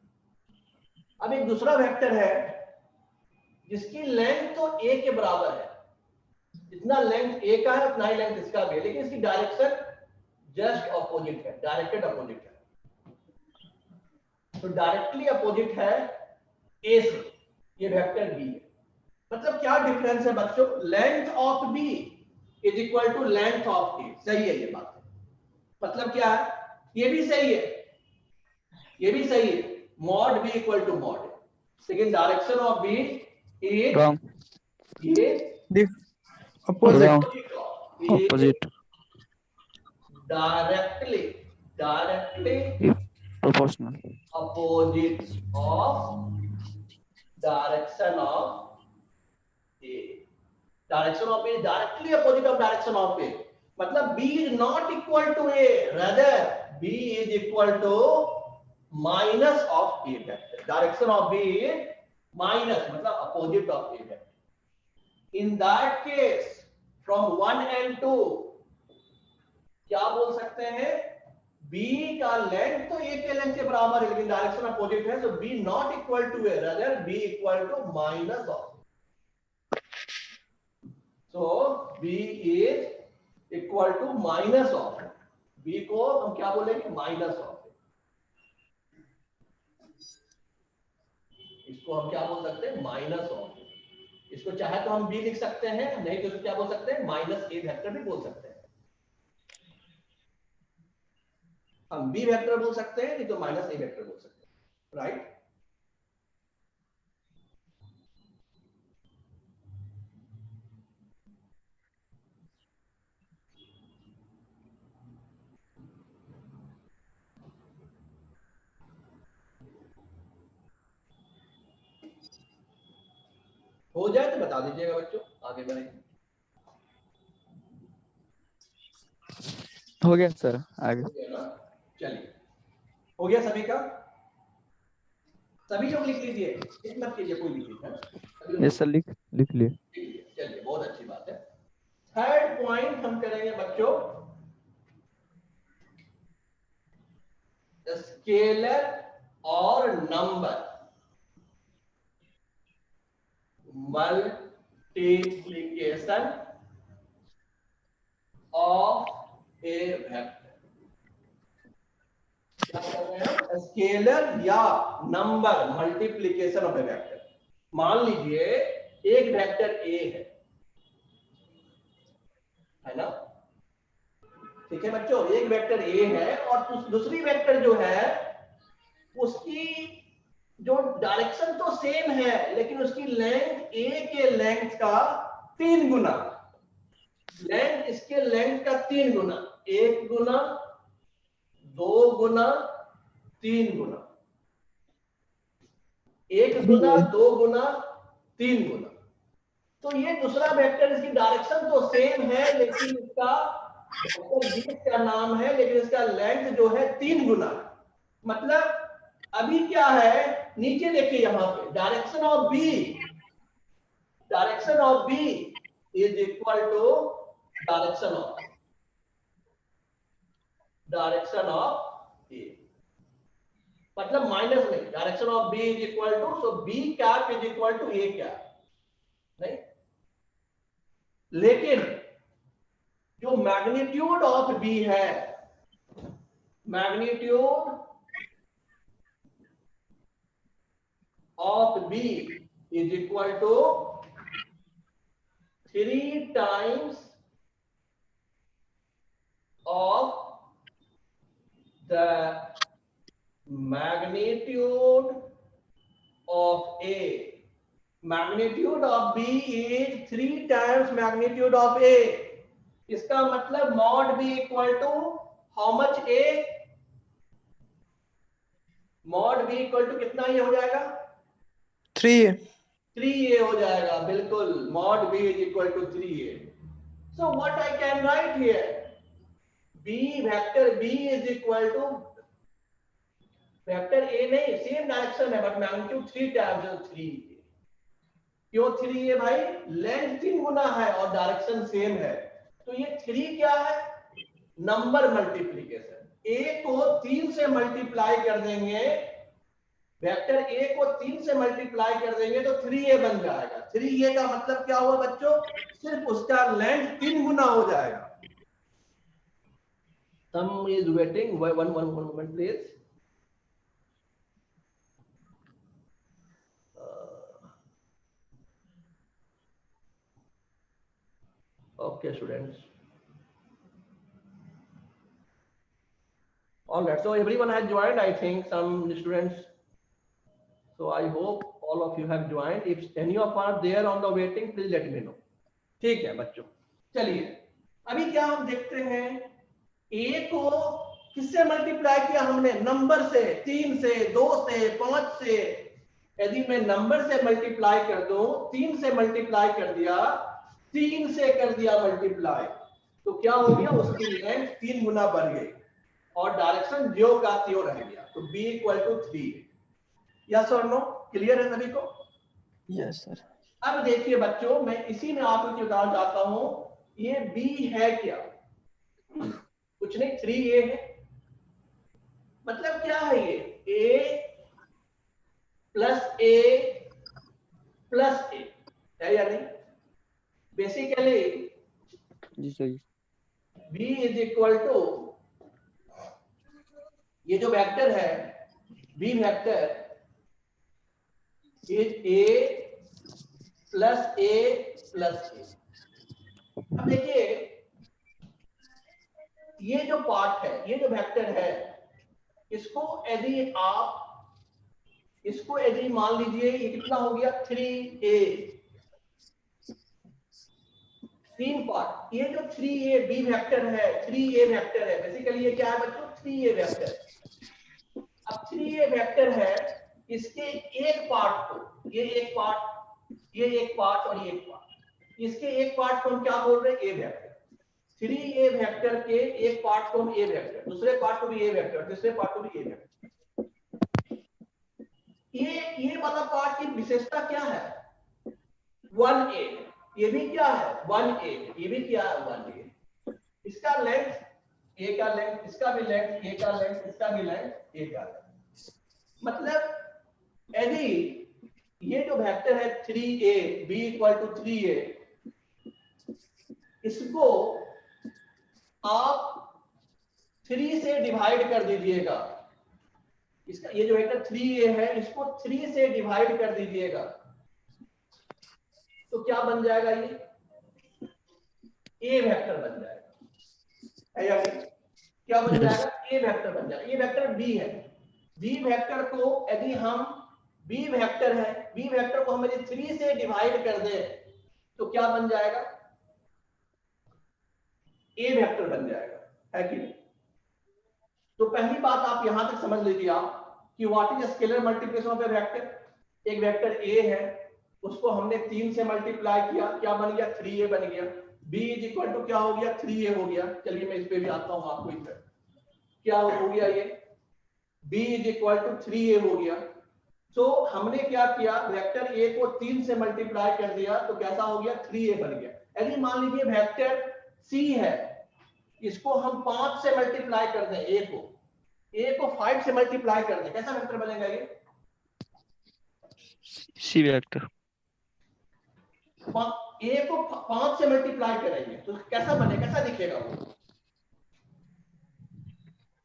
अब एक दूसरा वेक्टर है जिसकी लेंथ तो ए के बराबर है, जितना लेंथ ए का है उतना ही लेंथ इसका भी है, लेकिन इसकी डायरेक्शन जस्ट अपोजिट है, डायरेक्टेड अपोजिट है। तो डायरेक्टली अपोजिट है ए से, ये वेक्टर बी है। मतलब क्या डिफरेंस है बच्चों? Length of B is equal to length of a. सही है ये बात? मतलब क्या है? ये भी सही है, ये भी सही है, mod b equal to mod a, लेकिन direction of B is Wrong. ये Opposite. Wrong. is Opposite. directly Proportional. opposite of direction of A. Direction of A is directly opposite of direction of A. मतलब B is not equal to A, rather B is equal to minus of A vector. Direction of B is minus, मतलब opposite of A vector. In that case, from 1 and 2 क्या बोल सकते हैं? B का length तो A के length के बराबर है, लेकिन डायरेक्शन अपोजिट है, so B not equal to A, rather B equal to minus of. So B is equal to minus of. B को हम क्या बोलेंगे? Minus of. इसको हम क्या बोल सकते हैं? Minus of. इसको चाहे तो हम B लिख सकते हैं, नहीं तो इसको क्या बोल सकते हैं? माइनस A वेक्टर भी बोल सकते हैं। हम B वेक्टर बोल सकते हैं, नहीं तो माइनस A वेक्टर बोल सकते हैं, राइट? हो जाए तो बता दीजिएगा बच्चों, आगे बढ़ेंगे। हो गया सर, आगे। हो गया ना? चलिए, हो गया सभी का? सभी लोग लिख लीजिए, एक मत कीजिए कोई लिख लीजिए। यस सर, लिख लिए। चलिए, बहुत अच्छी बात है। थर्ड पॉइंट हम करेंगे बच्चों, स्केलर और number multiplication of a vector. क्या कर रहे हैं? स्केलर या number multiplication of a vector. मान लीजिए एक वेक्टर ए है ना? ठीक है बच्चों, एक वेक्टर ए है और दूसरी वेक्टर जो है उसकी जो डायरेक्शन तो सेम है, लेकिन उसकी लेंथ ए के लेंथ का 3 गुना, लेंथ इसके लेंथ का 3 गुना, 1 गुना, 2 गुना, 3 गुना, 1 गुना, 2 गुना, 3 गुना। तो ये दूसरा वेक्टर, इसकी डायरेक्शन तो सेम है, लेकिन इसका वेक्टर बी का नाम है, लेकिन इसका लेंथ जो है 3 गुना। मतलब अभी क्या है, नीचे देखिए यहां पे direction of B, direction of B is equal to direction of a, मतलब माइनस नहीं, direction of B is equal to, so b cap is equal to a cap नहीं। लेकिन जो मैग्नीट्यूड ऑफ बी है, magnitude of B is equal to 3 times of the magnitude of A. Magnitude of B is 3 times magnitude of A. इसका मतलब mod B equal to how much A? mod B equal to कितना ये हो जाएगा? 3A। 3A हो जाएगा, बिल्कुल। mod B is equal to 3A. So what I can write here? B vector B is equal to vector A नहीं, same direction है but magnitude 3 times 3। क्यों 3 है भाई? लेंथ 3 गुना है और डायरेक्शन सेम है, तो ये 3 क्या है? Number multiplication. ए को 3 से मल्टीप्लाई कर देंगे, वेक्टर ए को 3 से मल्टीप्लाई कर देंगे तो 3a बन जाएगा। 3a का मतलब क्या हुआ बच्चों? सिर्फ उसका लेंथ 3 गुना हो जाएगा। Some is waiting, one moment please. Okay students, all right, so everyone has joined, I think some students, so I hope all of you have joined. If any of are there on the waiting, please let me know. ठीक है बच्चों, चलिए अभी क्या हम देखते हैं, a को किससे मल्टीप्लाई किया हमने? नंबर से, 3 से, 2 से, 5 से। यदि मैं नंबर से मल्टीप्लाई कर दूं, 3 से मल्टीप्लाई कर दिया, 3 से कर दिया मल्टीप्लाई, तो क्या हो गया? उसकी लेंथ 3 गुना बढ़ गई और डायरेक्शन ज्यो का त्यों रह गया, तो b इक्वल टू 3। यस और नो? क्लियर है सभी को? Yes sir. अब देखिए बच्चों, मैं इसी में आपको बताना चाहता हूं, ये b है क्या? कुछ नहीं, 3a है। मतलब क्या है ये? a plus a plus a है या नहीं? बेसिकली जी sir. b is equal to, ये जो वेक्टर है b vector is a plus a plus a। अब देखिए ये जो पार्ट है, ये जो वेक्टर है, इसको यदि आप इसको यदि मान लीजिए, ये कितना हो गया? 3a, 3 part. ये जो 3a b वेक्टर है, 3a वेक्टर है, बेसिकली ये क्या है बच्चों? 3a vector. अब 3a वेक्टर है, इसके एक पार्ट को, ये एक पार्ट, ये एक पार्ट और ये एक पार्ट, इसके एक पार्ट को हम क्या बोल रहे हैं? a vector. 3a वेक्टर के एक पार्ट को हम a वेक्टर, दूसरे पार्ट को भी a वेक्टर, तीसरे पार्ट को भी a वेक्टर। ये वाला पार्ट की विशेषता क्या है? 1a। ये भी क्या है? 1a। ये भी क्या है? 1a। इसका लेंथ a का लेंथ, इसका भी लेंथ a का लेंथ, इसका भी लेंथ a का लेंथ। मतलब यदि ये जो वेक्टर है 3a b equal to 3a, इसको आप 3 से डिवाइड कर दीजिएगा। इसका ये जो वेक्टर 3a है, इसको 3 से डिवाइड कर दीजिएगा, तो क्या बन जाएगा? ये a वेक्टर बन जाएगा, है या नहीं? क्या बन जाएगा? a वेक्टर बन जाएगा। ये वेक्टर b है, बी वेक्टर को यदि हम बी वेक्टर है, बी वेक्टर को हम यदि 3 से डिवाइड कर दें तो क्या बन जाएगा? ए वेक्टर बन जाएगा, है कि नहीं? तो पहली बात आप यहां तक समझ लीजिए आप कि what is scalar multiplication of a vector. एक वेक्टर ए है, उसको हमने 3 से मल्टीप्लाई किया, क्या बन गया? 3a बन गया। b इज इक्वल टू क्या हो गया? 3a हो गया। चलिए मैं इस पे भी आता हूं आपको, इस पर क्या हो गया? ये b is equal to 3a हो गया। तो हमने क्या किया? वेक्टर a को 3 से मल्टीप्लाई कर दिया तो कैसा हो गया? 3a बन गया। यदि मान लीजिए वेक्टर c है, इसको हम 5 से मल्टीप्लाई कर दें, a को 5 से मल्टीप्लाई कर दें, कैसा वेक्टर बनेगा ये? C vector. a को 5 से मल्टीप्लाई करेंगे तो कैसा बनेगा? कैसा दिखेगा वो?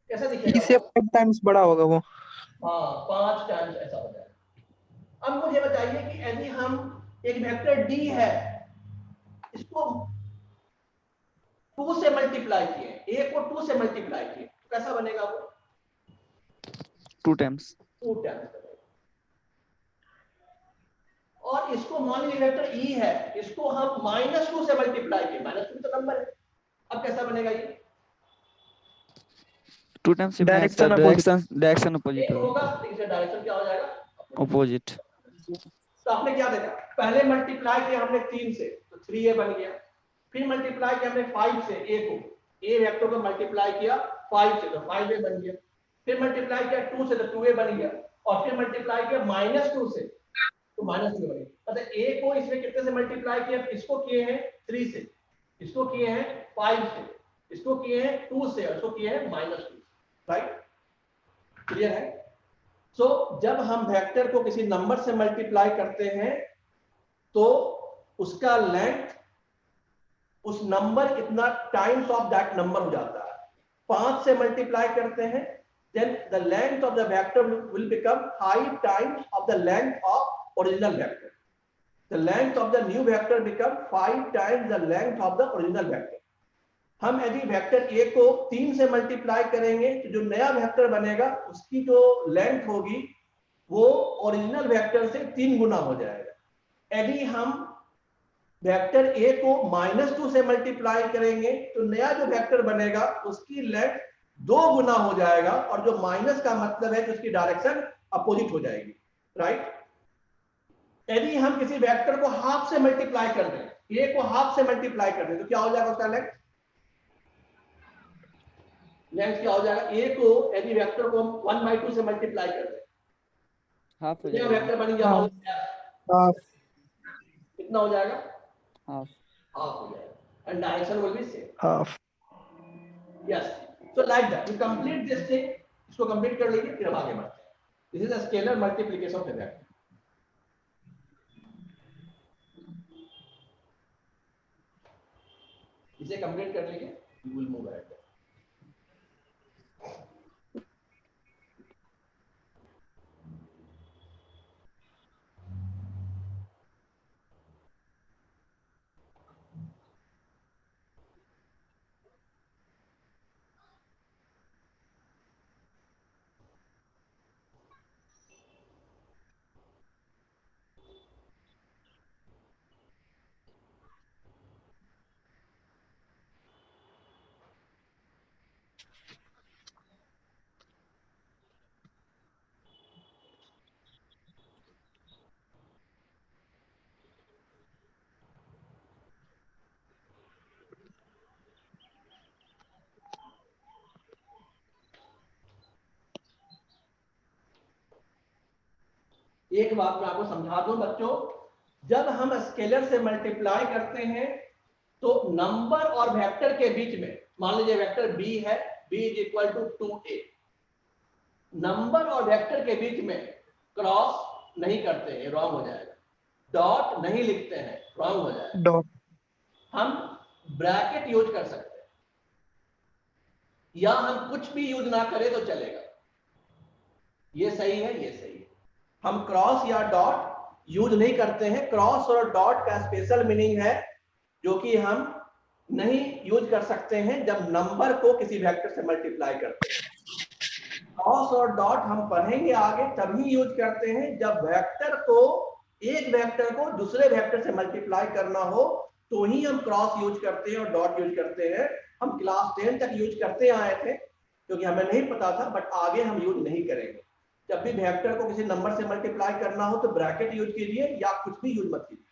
कैसा दिखेगा इससे वो? 5 टाइम्स बड़ा होगा वो। हाँ, 5 टाइम्स ऐसा हो जाएगा। अब मुझे बताइए कि यदि हम एक वेक्टर d है, इसको 2 से मल्टीप्लाई किए, a को 2 से मल्टीप्लाई किए तो कैसा बनेगा वो? 2 टाइम्स। 2 टाइम्स बनेगा। और इसको मान लीजिए वेक्टर e है, इसको हम -2 से मल्टीप्लाई किए, -2 तो नंबर है, अब कैसा बनेगा ये? 2 टाइम्स से डायरेक्शन डायरेक्शन अपोजिट एक होगा, होगा। लेकिन इसका डायरेक्शन क्या हो जाएगा? अपोजिट। तो आपने क्या देखा? पहले मल्टीप्लाई किया हमने 3 से तो 3a बन गया, फिर मल्टीप्लाई किया हमने 5 से a को, a वेक्टर को मल्टीप्लाई किया 5 से तो 5a बन गया, फिर मल्टीप्लाई किया 2 से तो 2a बन गया, और फिर मल्टीप्लाई किया -2 से तो -2 बन गया। मतलब a को इसमें कितने से मल्टीप्लाई किया? इसको किए हैं 3 से, इसको किए हैं 5 से, इसको किए हैं 2 से, और इसको किए हैं -2 से। राइट? क्लियर है? सो जब हम वेक्टर को किसी नंबर से मल्टीप्लाई करते हैं तो उसका लेंथ उस नंबर इतना टाइम्स ऑफ दैट नंबर हो जाता है। 5 से मल्टीप्लाई करते हैं, then the length of the vector will become 5 times of the length of original vector. The length of the new vector become 5 times the length of the original vector. हम यदि vector a को 3 से multiply करेंगे तो जो नया vector बनेगा उसकी जो लेंथ होगी वो ओरिजिनल वेक्टर से 3 गुना हो जाएगा। यदि हम वेक्टर a को -2 से मल्टीप्लाई करेंगे तो नया जो वेक्टर बनेगा उसकी लेंथ 2 गुना हो जाएगा, और जो माइनस का मतलब है कि उसकी डायरेक्शन अपोजिट हो जाएगी। राइट? यदि हम किसी वेक्टर को हाफ से मल्टीप्लाई कर दें, a को हाफ से मल्टीप्लाई कर दें तो क्या हो जाएगा उसका लेंथ? क्या हो जाएगा? a को यदि वेक्टर को हम 1/2 से मल्टीप्लाई कर दें, हाफ हो क्या जाएगा। वेक्टर बन गया? हाफ। कितना हो जाएगा? हाफ। हाफ हो जाएगा, and direction will be same. Half. Yes, so like that you complete this thing. इसको कंप्लीट कर लीजिए, फिर हम आगे बढ़ते हैं। This is a scalar multiplication of a vector. इसे कंप्लीट कर लीजिए, यू विल मूव अहेड। एक बात मैं आपको समझा दूं बच्चों, जब हम स्केलर से मल्टीप्लाई करते हैं तो नंबर और वेक्टर के बीच में, मान लीजिए वेक्टर b है, b is equal to 2a, number और वेक्टर के बीच में क्रॉस नहीं करते हैं, रॉन्ग हो जाएगा। डॉट नहीं लिखते हैं, रॉन्ग हो जाएगा। डॉट। हम ब्रैकेट यूज कर सकते हैं, या हम कुछ भी यूज ना करें तो चलेगा। ये सही है, ये सही है। हम क्रॉस या डॉट यूज नहीं करते हैं। क्रॉस और डॉट का स्पेशल मीनिंग है जो कि हम नहीं यूज कर सकते हैं जब नंबर को किसी वेक्टर से मल्टीप्लाई करते हैं। क्रॉस और डॉट हम पढ़ेंगे आगे, तभी यूज करते हैं जब एक वेक्टर को दूसरे वेक्टर से मल्टीप्लाई करना हो, तो ही हम क्रॉस यूज करते हैं और डॉट यूज करते हैं। हम क्लास 10 तक यूज करते आए थे क्योंकि हमें नहीं पता था, बट आगे हम यूज नहीं करेंगे। जब भी वेक्टर को किसी नंबर से मल्टीप्लाई करना हो तो ब्रैकेट यूज कीजिए या कुछ भी यूज मत कीजिए।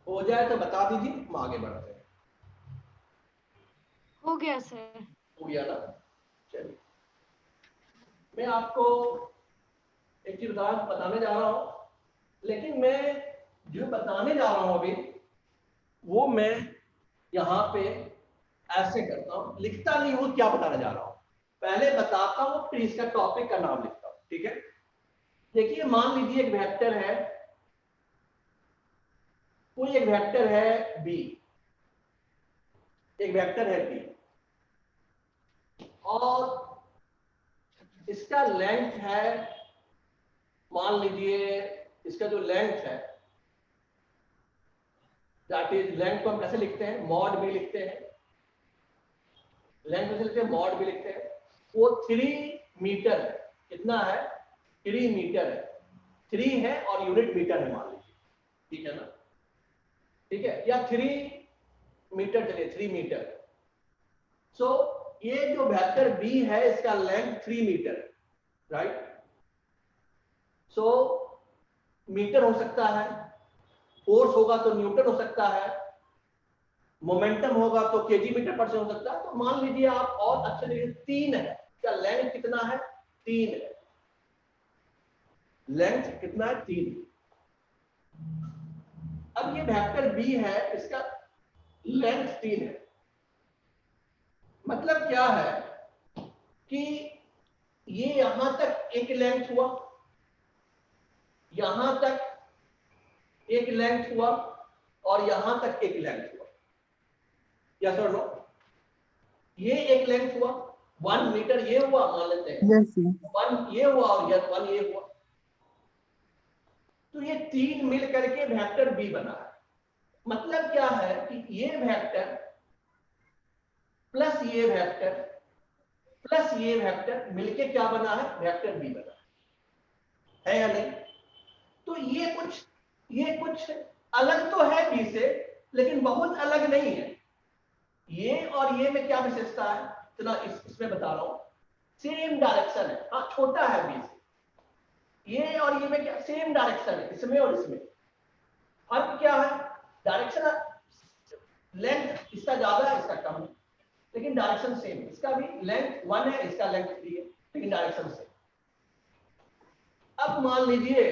हो जाए तो बता दीजिए, हम आगे बढ़ते हैं। हो गया सर। हो गया ना? चलिए, मैं आपको एक चीज बताने जा रहा हूं, लेकिन मैं जो बताने जा रहा हूं अभी, वो मैं यहाँ पे ऐसे करता हूं, लिखता नहीं हूं क्या बताने जा रहा हूं, पहले बताता हूं फिर इसका टॉपिक का नाम लिखता हूं। ठीक है? देखिए, मान लीजिए एक वेक्टर है, कोई एक वेक्टर है बी, एक वेक्टर है बी, और इसका लेंथ है, मान लीजिए इसका जो लेंथ है, दैट इज, लेंथ को हम कैसे लिखते हैं, मॉड भी लिखते हैं, लेंथ कैसे लिखते हैं, मॉड भी लिखते हैं। वो 3 मीटर है। कितना है? 3 मीटर है। 3 है और यूनिट मीटर है मान लीजिए। ठीक है ना? ठीक है, या 3 मीटर, चलिए 3 मीटर। सो ये जो वेक्टर बी है इसका लेंथ 3 मीटर है, राइट? सो मीटर हो सकता है, फोर्स होगा तो न्यूटन हो सकता है, मोमेंटम होगा तो केजी मीटर पर से हो सकता है। तो मान लीजिए आप और अच्छे तरीके से 3 है, क्या लेंथ कितना है? 3 है। लेंथ कितना है? 3। अब ये वेक्टर बी है, इसका लेंथ 3 है। मतलब क्या है कि ये यहां तक एक लेंथ हुआ, यहां तक एक लेंथ हुआ, और यहां तक एक लेंथ हुआ। यस और नो? ये एक लेंथ हुआ, 1 मीटर ये हुआ, मान लेते हैं। Yes, 1 ये हुआ और यस 1 ये हुआ। तो ये 3 मिल करके वेक्टर बी बना है। मतलब क्या है कि ये वेक्टर प्लस ये वेक्टर प्लस ये वेक्टर मिलके क्या बना है? वेक्टर बी बना है या नहीं? तो ये कुछ अलग तो है बी से, लेकिन बहुत अलग नहीं है। ये और ये में क्या विशेषता है, इतना इसमें बता रहा हूं। सेम डायरेक्शन है, हाँ छोटा है बी से। ये और ये में क्या सेम डायरेक्शन है, इसमें और इसमें। फर्क क्या है? डायरेक्शन, लेंथ इसका ज्यादा है, इसका कम है, लेकिन डायरेक्शन सेम है। इसका भी लेंथ 1 है, इसका लेंथ 3 है, लेकिन डायरेक्शन सेम। अब मान लीजिए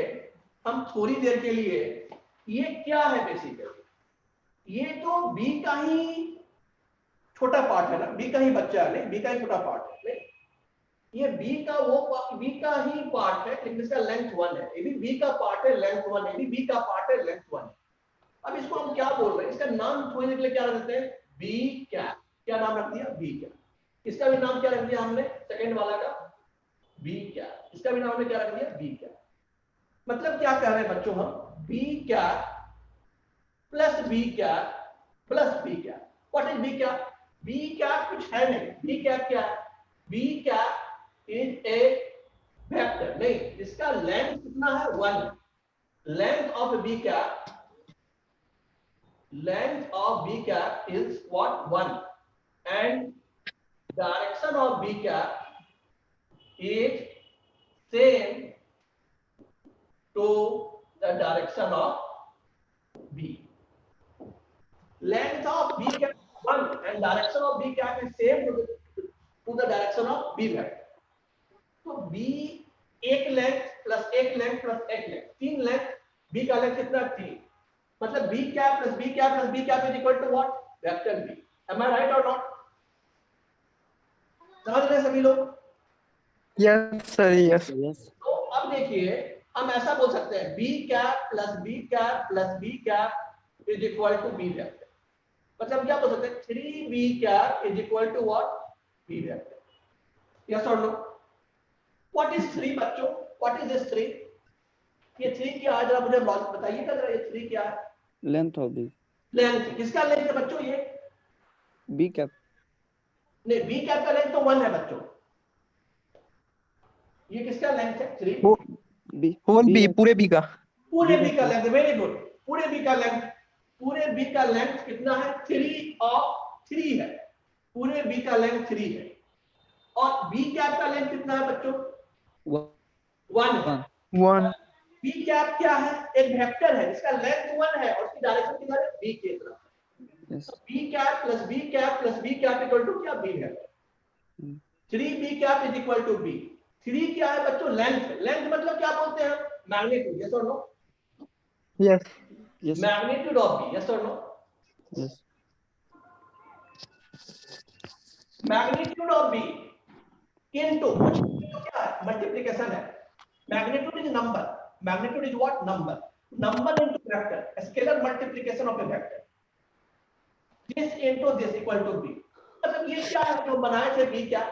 हम थोड़ी देर के लिए, ये क्या है बेसिकली, ये तो बी का ही छोटा पार्ट है ना, बी का ही बच्चा है, नहीं बी का ही छोटा पार्ट है, नहीं ये बी का ही पार्ट है, लेकिन इसका लेंथ 1 है। ये भी बी का पार्ट है, लेंथ 1 है, ये भी बी का पार्ट है, लेंथ 1 है। अब इसको हम क्या बोल रहे हैं, इसका नाम थोड़ी देर के लिए क्या रख देते हैं? B cap. क्या नाम रख दिया? B cap. इसका भी नाम क्या रख दिया हमने, सेकंड वाला का? B cap. इसका भी नाम हमने क्या रख दिया? B cap. मतलब क्या कह रहे हैं बच्चों हम? B cap plus B cap plus B cap. What is B cap? B cap कुछ है नहीं। बी कैप क्या है? B cap is a vector. नहीं, इसका लेंथ कितना है? 1। Length of B cap, length of b cap is what? 1, and direction of b cap is same to the direction of b. Length of b cap is 1 and direction of b cap is same to the direction of b vector. तो b एक length plus एक length plus एक length, 3 length, b का length कितना 3, मतलब b cap plus b cap plus b cap is equal to what, vector b। Am I right or not? समझ रहे हैं सभी लोग? Yes sir yes. Yes. तो अब देखिए हम ऐसा बोल सकते हैं b cap plus b cap plus b cap is equal to b vector. मतलब क्या बोल सकते हैं 3b cap is equal to what, b vector. Yes और नो? व्हाट इज 3 बच्चों? What is this 3? ये 3 क्या है जरा मुझे बताइएगा जरा, ये 3 क्या है? Length of B. लेंथ। किसका लेंथ है बच्चों ये? B cap. नहीं, b कैप का लेंथ तो 1 है बच्चों। ये किसका लेंथ है? 3। B. होल बी, है। पूरे बी का। पूरे B b का vector. Length, very good. पूरे b का लेंथ, पूरे b का लेंथ कितना है? 3 ऑफ 3 है। पूरे b का लेंथ 3 है। और b कैप का लेंथ कितना है बच्चों? 1 है। 1 b कैप क्या है? एक वेक्टर है जिसका लेंथ 1 है और उसकी डायरेक्शन किधर है? b की तरफ। Yes. b cap plus b cap plus b cap equal to क्या? b है। 3b cap is equal to b। 3 क्या है बच्चों? लेंथ। लेंथ मतलब क्या बोलते हैं? मैग्नीट्यूड। यस और no? Yes. Yes. Magnitude of b। Yes और no? Yes. Magnitude of b into कुछ क्या है? मल्टीप्लिकेशन है। Magnitude is number. Magnitude is what? Number. Number into vector, scalar multiplication of a vector. This into this equal to b। मतलब ये क्या है जो बनाए थे? b क्या?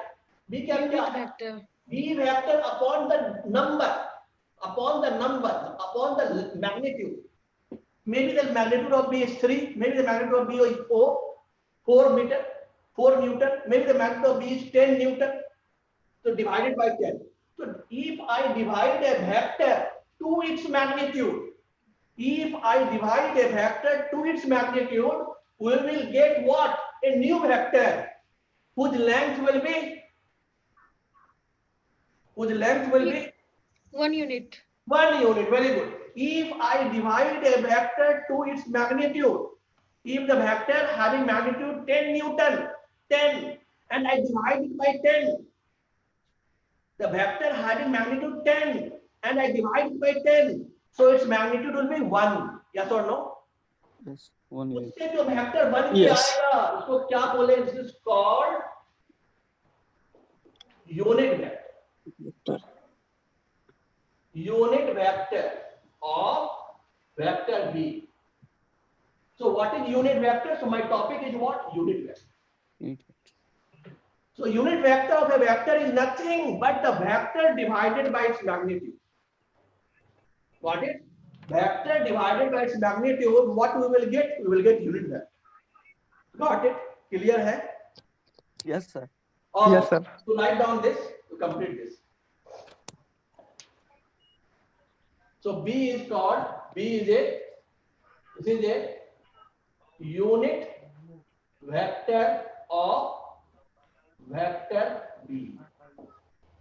b क्या क्या यूनिट है? Vector. b vector upon the number, upon the number, upon the magnitude. Maybe the magnitude of b is 3, maybe the magnitude of b is 4 meter, 4 newton, maybe the magnitude of b is 10 newton. So divided by 10. So if I divide a vector to its magnitude, if I divide a vector to its magnitude, we will get what? A new vector whose length will be, whose length will be 1 unit. 1 unit. Very good. If I divide a vector to its magnitude, if the vector having magnitude 10 Newton, 10, and I divide it by 10, the vector having magnitude 10, and I divide it by 10, so its magnitude will be 1. Yes or no? Yes. 1 unit. उससे जो vector बन के Yes. आएगा उसको क्या बोले? This is called unit vector. Unit vector of vector b. So what is unit vector? So my topic is what? Unit vector. Unit. So unit vector of a vector is nothing but the vector divided by its magnitude. Got it? Vector divided by its magnitude, what we will get? We will get unit vector. Got it? Clear hai? Yes, sir. Or Yes, sir. to write down this, to complete this. So B is called, this is a unit vector of vector B.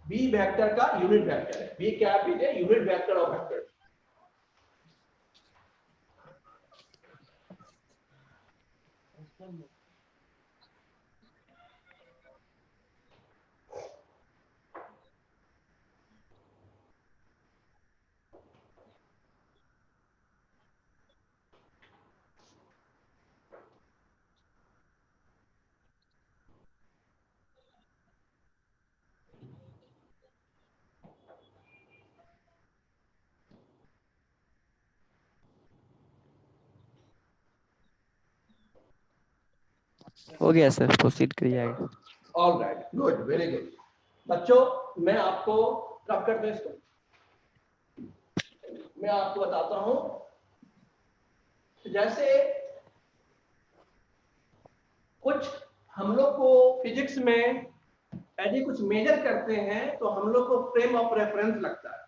B vector का unit vector है. B cap is a unit vector of vector. हो गया sir, proceed करिए आगे। All right, good, very good. बच्चों मैं आपको कब करते हैं इसको? मैं आपको बताता हूं। जैसे कुछ हम लोग को फिजिक्स में यदि कुछ मेजर करते हैं तो हम लोग को फ्रेम ऑफ रेफरेंस लगता है,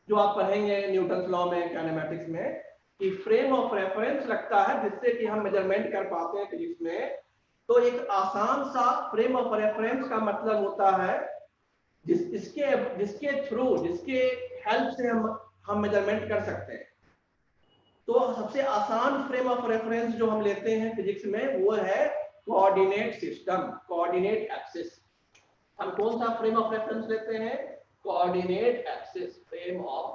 जो आप पढ़ेंगे न्यूटन लॉ में, काइनेमेटिक्स में, कि फ्रेम ऑफ रेफरेंस लगता है जिससे कि हम मेजरमेंट कर पाते हैं फिजिक्स में। तो एक आसान सा फ्रेम ऑफ रेफरेंस का मतलब होता है जिसके थ्रू, जिसके हेल्प से हम मेजरमेंट कर सकते हैं। तो सबसे आसान फ्रेम ऑफ रेफरेंस जो हम लेते हैं फिजिक्स में वो है कोऑर्डिनेट सिस्टम, कोऑर्डिनेट एक्सिस। हम कौन सा फ्रेम ऑफ रेफरेंस लेते हैं? कोऑर्डिनेट एक्सिस, फ्रेम ऑफ,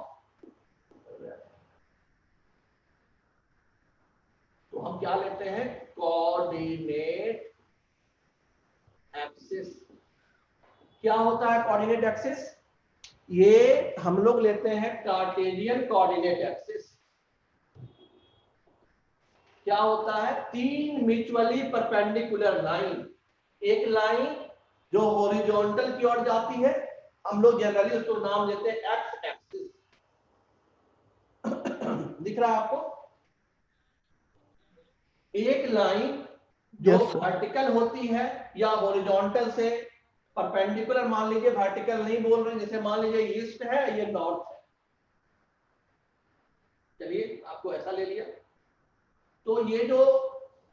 तो हम क्या लेते हैं, कोऑर्डिनेट एक्सिस। क्या होता है कोऑर्डिनेट एक्सिस? ये हम लोग लेते हैं कार्टेशियन कोऑर्डिनेट एक्सिस। क्या होता है? तीन म्यूचुअली परपेंडिकुलर लाइन, एक लाइन जो हॉरिजॉन्टल की ओर जाती है, हम लोग जनरली उसको नाम देते हैं एक्स एक्सिस। दिख रहा है आपको? एक लाइन जो Yes, sir. वर्टिकल होती है या हॉरिजॉन्टल से परपेंडिकुलर, मान लीजिए वर्टिकल नहीं बोल रहे, जैसे मान लीजिए ईस्ट है, ये नॉर्थ है, चलिए आपको ऐसा ले लिया, तो ये जो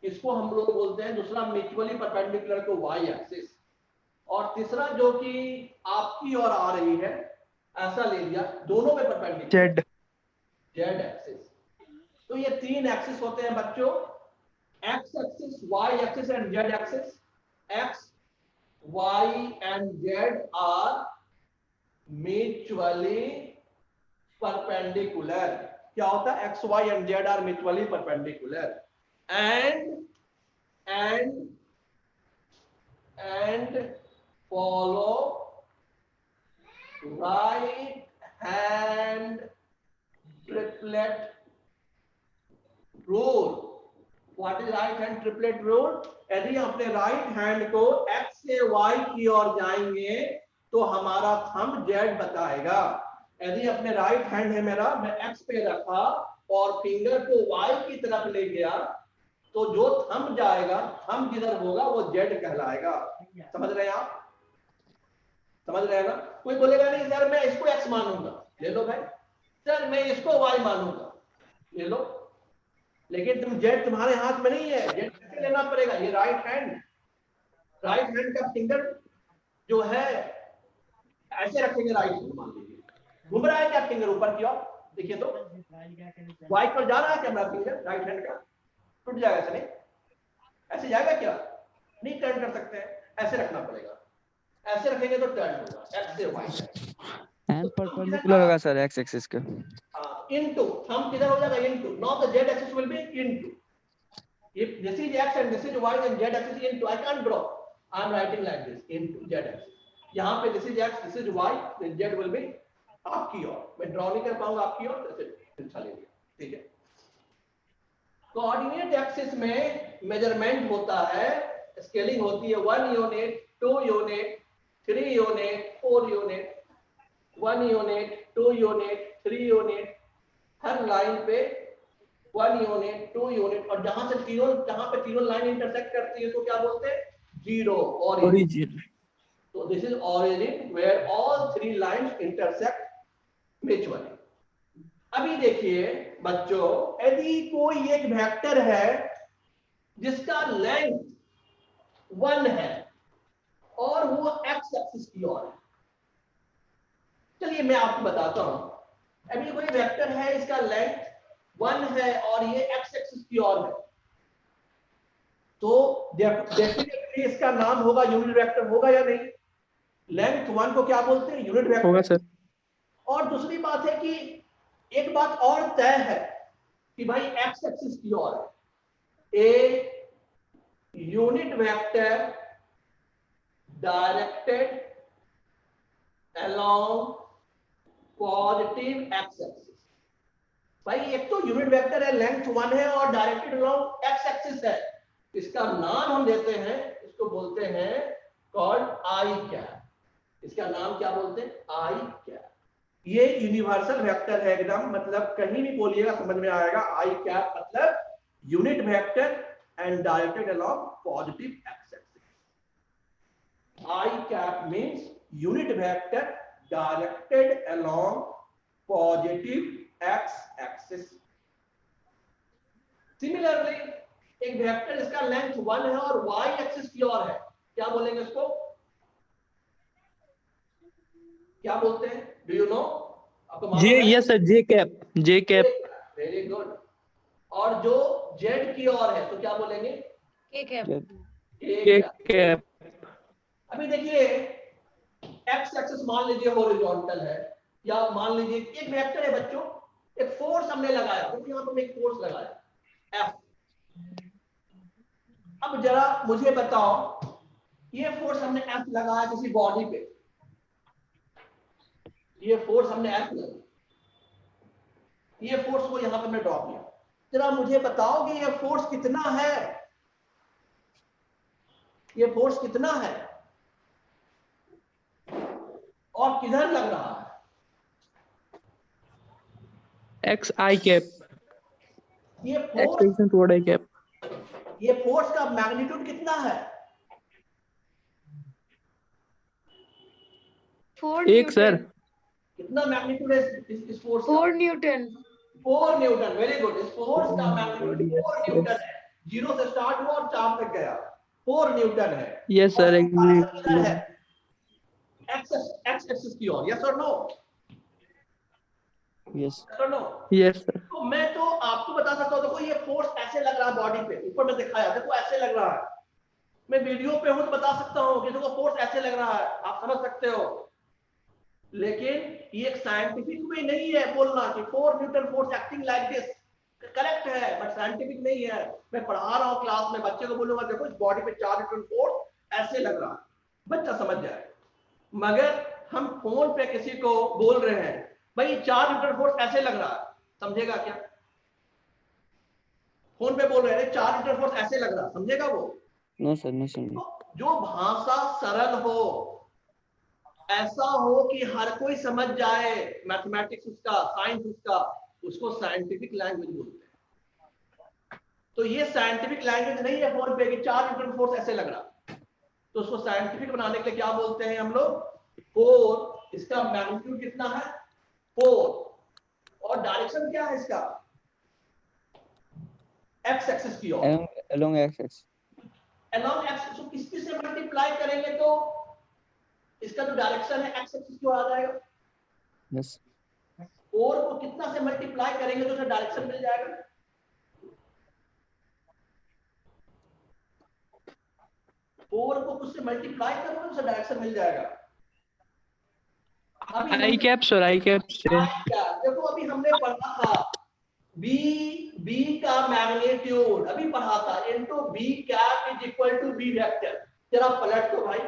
इसको हम लोग बोलते हैं दूसरा म्यूचुअली परपेंडिकुलर को वाई एक्सिस, और तीसरा जो कि आपकी ओर आ रही है ऐसा ले लिया, दोनों पे परपेंडिकुलर, जेड एक्सिस। तो ये तीन एक्सिस होते हैं बच्चों, X axis, Y axis and Z axis. X, Y and Z are mutually perpendicular. क्या होता है? X, Y and Z are mutually perpendicular and follow right hand triplet rule. What is right hand triplet rule? यदि अपने right hand को x से y की ओर जाएंगे तो हमारा थंब z बताएगा। यदि अपने राइट हैंड है मेरा, मैं x पे रखा और फिंगर को y की तरफ ले गया, तो जो थंब जाएगा, थंब जिधर होगा वो z कहलाएगा। समझ रहे हैं आप? समझ रहे हैं ना? कोई बोलेगा नहीं सर मैं इसको x मानूंगा, ले लो भाई। सर मैं इसको y मानूंगा, ले लो। लेकिन तुम जेड तुम्हारे हाथ में नहीं है, जेड कैसे लेना पड़ेगा? ये राइट हैंड का फिंगर जो है ऐसे रखेंगे, राइट हैंड मान लीजिए घूम रहा है क्या फिंगर ऊपर की ओर, देखिए तो वाई पर जा रहा है क्या मेरा फिंगर राइट हैंड का? टूट जाएगा ऐसे नहीं, ऐसे जाएगा क्या? नहीं टर्न कर सकते हैं, ऐसे रखना पड़ेगा, ऐसे रखेंगे तो टर्न होगा एक्स से वाई एंड परपेंडिकुलर होगा सर एक्स एक्सिस के। इनटू थंब किधर हो जाएगा? Into, not the Z axis will be into, if this is x and this is y then z axis is into, I can't draw, I am writing like this into z axis, यहाँ पे this is x, this is y, then z will be आपकी ओर, मैं draw नहीं कर पाऊंगा आपकी ओर, तो अच्छा ले लिया, ठीक है। कोऑर्डिनेट एक्सिस में मेजरमेंट होता है, स्केलिंग होती है 1 unit, 2 unit, 3 unit, 4 unit, 1 unit, 2 unit, 3 unit, हर लाइन पे 1 यूनिट, 2 यूनिट, और जहां पे तीनों लाइन इंटरसेक्ट करती है तो क्या बोलते हैं? Zero, origin. तो this is origin where all 3 lines intersect mutually. अभी देखिए बच्चों, यदि कोई एक वेक्टर है जिसका लेंथ 1 है और वो एक्स एक्सिस की ओर है, चलिए मैं आपको बताता हूं। अभी कोई वेक्टर है, इसका लेंथ 1 है और ये एक्स एक्सिस की ओर है, तो डेफिनेटली इसका नाम होगा यूनिट वेक्टर, होगा या नहीं? लेंथ 1 को क्या बोलते हैं? यूनिट वेक्टर होगा सर। और दूसरी बात है कि एक बात और तय है कि भाई एक्स एक्सिस की ओर है, a unit vector directed along positive x axis. भाई एक तो यूनिट वेक्टर है, लेंथ 1 है और डायरेक्टेड अलोंग एक्स एक्सिस है, इसका नाम हम देते हैं, इसको बोलते हैं कॉल्ड आई कैप। इसका नाम क्या बोलते हैं? आई कैप। ये यूनिवर्सल वेक्टर है एकदम, मतलब कहीं भी बोलिएगा समझ में आएगा। आई कैप मतलब unit vector and directed along positive x axis. I cap means unit vector directed along positive x axis. Similarly एक वेक्टर इसका लेंथ 1 है और y एक्सिस की ओर है, क्या बोलेंगे इसको? क्या बोलते हैं? Do you know? आपको मालूम है? यस सर, जे कैप। Very good. और जो z की ओर है तो क्या बोलेंगे? के कैप। के कैप। अभी देखिए एक्स एक्सिस मान लीजिए हॉरिजॉन्टल है, या मान लीजिए एक वेक्टर है बच्चों, एक फोर्स हमने लगाया, तो यहाँ पर एक फोर्स लगाया एफ। अब जरा मुझे बताओ, ये फोर्स हमने एफ लगाया किसी बॉडी पे, ये फोर्स हमने एफ लगाया, ये फोर्स को यहां पर हमने ड्रॉ किया, जरा मुझे बताओ कि ये फोर्स कितना है, ये फोर्स कितना है और किधर लग रहा है? एक्स आई कैप, ये एक्स फोर्स, डायरेक्शन टुवर्ड आई कैप। ये फोर्स का मैग्नीट्यूड कितना है? 4 एक सर, न्यूटन। कितना मैग्नीट्यूड है इस फोर्स का? 4 न्यूटन। 4 न्यूटन। Very good. इस फोर्स का मैग्नीट्यूड 4 यस न्यूटन है, 0 से स्टार्ट हुआ और 4 तक गया, 4 न्यूटन है। यस सर, किधर है? एक्स एक्सिस की ओर, यस और नो? यस यस और नो? Yes sir. तो मैं तो आपको बता सकता हूं, देखो ये फोर्स ऐसे लग रहा है बॉडी पे, ऊपर में दिखाया, देखो ऐसे लग रहा है, मैं वीडियो पे हूं तो बता सकता हूं कि देखो फोर्स ऐसे लग रहा है, आप समझ सकते हो। लेकिन ये एक साइंटिफिक वे नहीं है बोलना कि 4 Newton force acting like this, correct है बट साइंटिफिक नहीं है। मैं पढ़ा रहा हूं क्लास में, बच्चे को बोलूंगा देखो इस बॉडी पे 4 न्यूटन फोर्स ऐसे लग रहा है, बच्चा समझ जाए। मगर हम फोन पे किसी को बोल रहे हैं भाई 4 न्यूटन फोर्स ऐसे लग रहा है, समझेगा क्या? फोन पे बोल रहे हैं 4 न्यूटन फोर्स ऐसे लग रहा है, समझेगा वो? No sir, no sir. तो जो भाषा सरल हो, ऐसा हो कि हर कोई समझ जाए, मैथमेटिक्स उसका, साइंस उसका, उसको साइंटिफिक लैंग्वेज बोलते हैं। तो ये साइंटिफिक लैंग्वेज नहीं है फोन पे कि 4 न्यूटन फोर्स ऐसे लग रहा, तो उसको साइंटिफिक बनाने के लिए क्या बोलते हैं हम लोग? 4, इसका मैग्नीट्यूड कितना है? 4, और डायरेक्शन क्या है इसका? एक्स एक्सिस की ओर, along x-axis। Along axis. तो किसकी से मल्टीप्लाई करेंगे तो इसका जो डायरेक्शन है एक्स एक्सिस की ओर आ जाएगा। यस 4 को कितना से मल्टीप्लाई करेंगे तो उसका डायरेक्शन मिल जाएगा? 4 को कुछ से मल्टीप्लाई करोगे तो उसका डायरेक्शन मिल जाएगा। अभी आई कैप सर, आई कैप से। देखो अभी हमने पढ़ा था बी का मैग्नीट्यूड, अभी पढ़ा था into B cap is equal to B vector. जरा पलट दो भाई,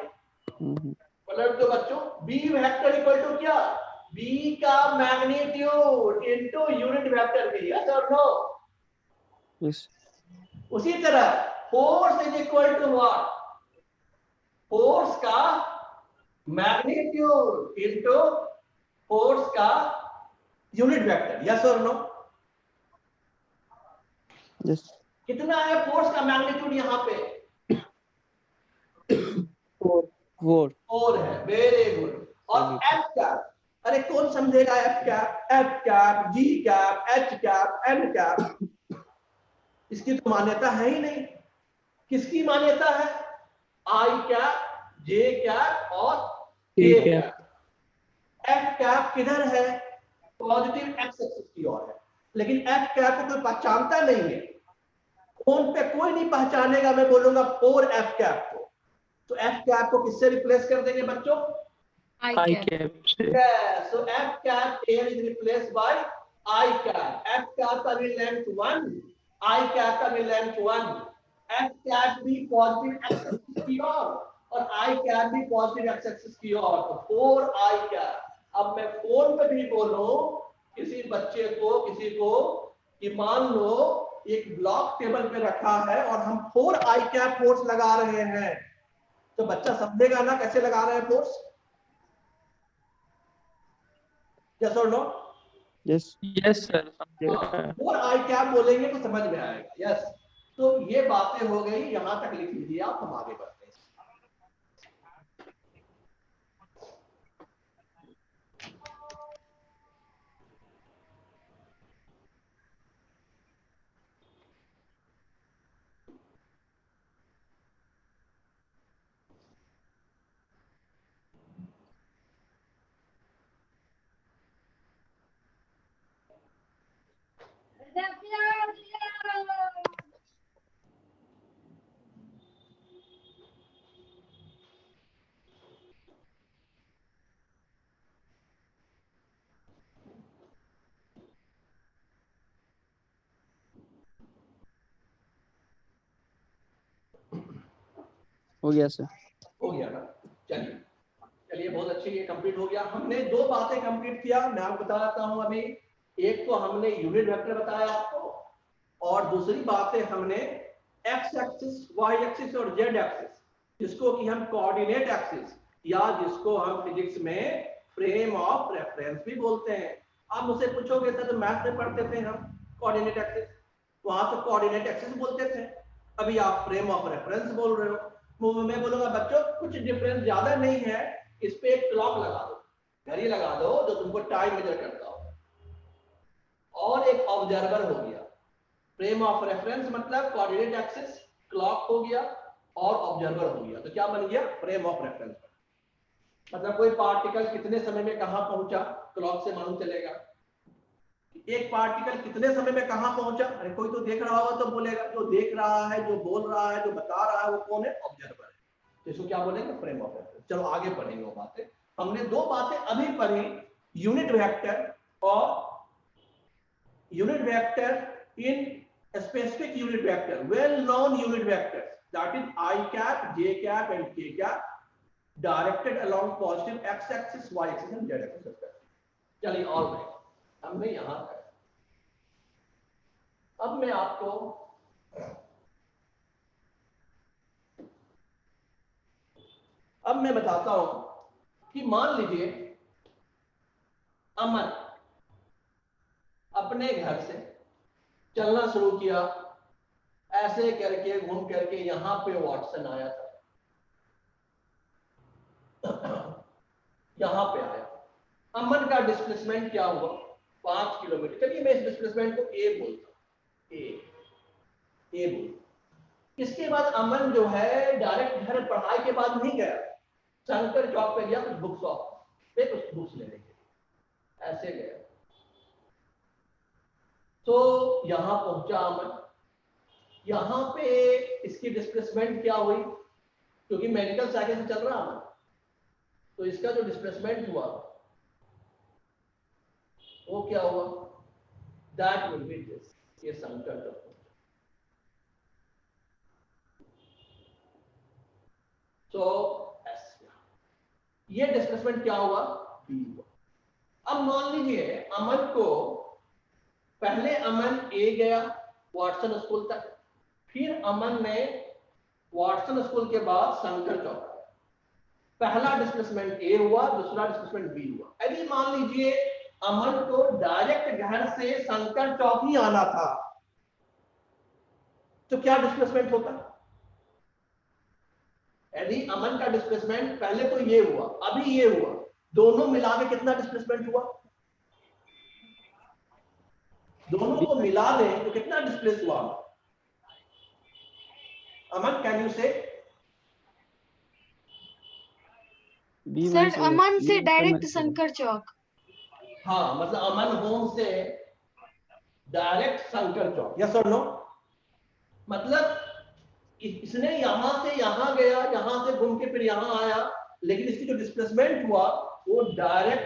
पलट दो बच्चों। बी वेक्टर इक्वल टू क्या? बी का magnitude into unit vector B, yes और नो? यस उसी तरह force is equal to what? Force का मैग्नीट्यूड इनटू फोर्स का यूनिट वेक्टर, यस और नो? यस कितना है फोर्स का मैग्नीट्यूड यहाँ पे? 4 4 है, वेरी गुड। और एफ कैप, अरे कौन समझेगा f cap? F cap, g cap, h cap, n cap, इसकी तो मान्यता है ही नहीं। किसकी मान्यता है? आई कैप, जे कैप और के कैप। एफ कैप किधर है? पॉजिटिव एक्स एक्सिस की ओर है, लेकिन एफ कैप को कोई पहचानता नहीं है। फोन पे कोई नहीं पहचानेगा, मैं बोलूंगा 4 एफ कैप को, तो एफ कैप को किससे रिप्लेस कर देंगे बच्चों? आई आई कैप। कैप से। Yes, so F cap here is replaced by I cap. F cap का भी length 1, I cap का भी length 1. F cap भी positive x axis की ओर और I cap भी positive x axis की ओर, तो 4 I cap. अब मैं फोन पे भी बोलूं किसी बच्चे को, किसी को, कि मान लो एक ब्लॉक टेबल पे रखा है और हम 4 I cap फोर्स लगा रहे हैं, तो बच्चा समझेगा ना कैसे लगा रहे हैं फोर्स? यस और नो? यस सर, समझेगा। और आई कैप बोलेंगे तो समझ में आएगा। यस, तो ये बातें हो गई, यहां तक लिख लीजिए आप, हम आगे बढ़ते हैं। हो गया सर। हो गया ना? चलिए चलिए, बहुत अच्छी, ये कंप्लीट हो गया। हमने दो बातें कंप्लीट किया, मैं आपको बता देता हूं अभी। एक तो हमने यूनिट वेक्टर बताया आपको, और दूसरी बात है हमने एक्स एक्सिस, वाई एक्सिस और जेड एक्सिस, जिसको कि हम कोऑर्डिनेट एक्सिस या जिसको हम फिजिक्स में फ्रेम ऑफ रेफरेंस भी बोलते हैं। आप मुझसे पूछोगे सर तो मैथ में पढ़ते थे हम कोऑर्डिनेट एक्सिस, वहां तो कोऑर्डिनेट एक्सिस बोलते थे, अभी आप फ्रेम ऑफ रेफरेंस बोल रहे हो। मैं बोलूंगा बच्चों कुछ डिफरेंस ज्यादा नहीं है, इस पे एक क्लॉक लगा दो, घड़ी लगा दो जो तुमको टाइम मेजर करता हो, और एक ऑब्जर्वर हो गया। फ्रेम ऑफ रेफरेंस मतलब कोऑर्डिनेट एक्सिस, क्लॉक हो गया और ऑब्जर्वर हो गया, तो क्या बन गया? Frame of reference. मतलब कोई पार्टिकल कितने समय में कहां पहुंचा, क्लॉक से मालूम चलेगा। एक पार्टिकल कितने समय में कहां पहुंचा, अरे कोई तो देख रहा होगा तो बोलेगा, जो देख रहा है, जो बोल रहा है, जो बता रहा है, वो कौन है? ऑब्जर्वर है। तो इसको क्या बोलेंगे? Frame of reference. चलो आगे पढ़ेंगे वो बातें। हमने दो बातें अभी पढ़ी, यूनिट वेक्टर और unit vector in specific unit vector, well known unit vector, that is i cap, j cap and k cap, directed along positive x axis, y axis and z axis। चलिए और मैं हमने यहां तक। अब मैं आपको बताता हूं कि मान लीजिए अमन अपने घर से चलना शुरू किया, ऐसे करके घूम करके यहां पे वाटसन आया था, यहां पे आया। अमन का डिस्प्लेसमेंट क्या हुआ? 5 किलोमीटर। चलिए मैं इस डिस्प्लेसमेंट को ए बोलता हूं, ए बोलता। इसके बाद अमन जो है डायरेक्ट घर पढ़ाई के बाद नहीं गया, शंकर चौक पे गया कुछ बुक शॉप पे कुछ बुक्स लेने के, ऐसे गया। तो यहां पहुंचा अमन, यहां पे इसकी डिस्प्लेसमेंट क्या हुई? क्योंकि मेडिकल साइकिल से चल रहा अमन, तो इसका जो डिस्प्लेसमेंट हुआ वो क्या हुआ? दैट विल बी दिस, ये शंकर चौक। तो ये डिस्प्लेसमेंट क्या हुआ? बी हुआ। अब मान लीजिए अमन को, पहले अमन ए गया वाटसन स्कूल तक, फिर अमन ने वाटसन स्कूल के बाद शंकर चौक, पहला डिस्प्लेसमेंट ए हुआ, दूसरा डिस्प्लेसमेंट बी हुआ। यदि मान लीजिए अमन को डायरेक्ट घर से शंकर चौक ही आना था, तो क्या डिस्प्लेसमेंट होता? यदि अमन का डिस्प्लेसमेंट पहले तो ये हुआ, अभी ये हुआ, दोनों मिला के कितना डिस्प्लेसमेंट हुआ? दोनों को मिला लें तो कितना डिस्प्लेस हुआ? अमन कैन यू से? सर अमन से डायरेक्ट शंकर चौक। हाँ, मतलब अमन होम से डायरेक्ट शंकर चौक, यस और नो? मतलब इसने यहां से यहां गया, यहां से घूम के फिर यहां आया, लेकिन इसकी जो डिस्प्लेसमेंट हुआ वो डायरेक्ट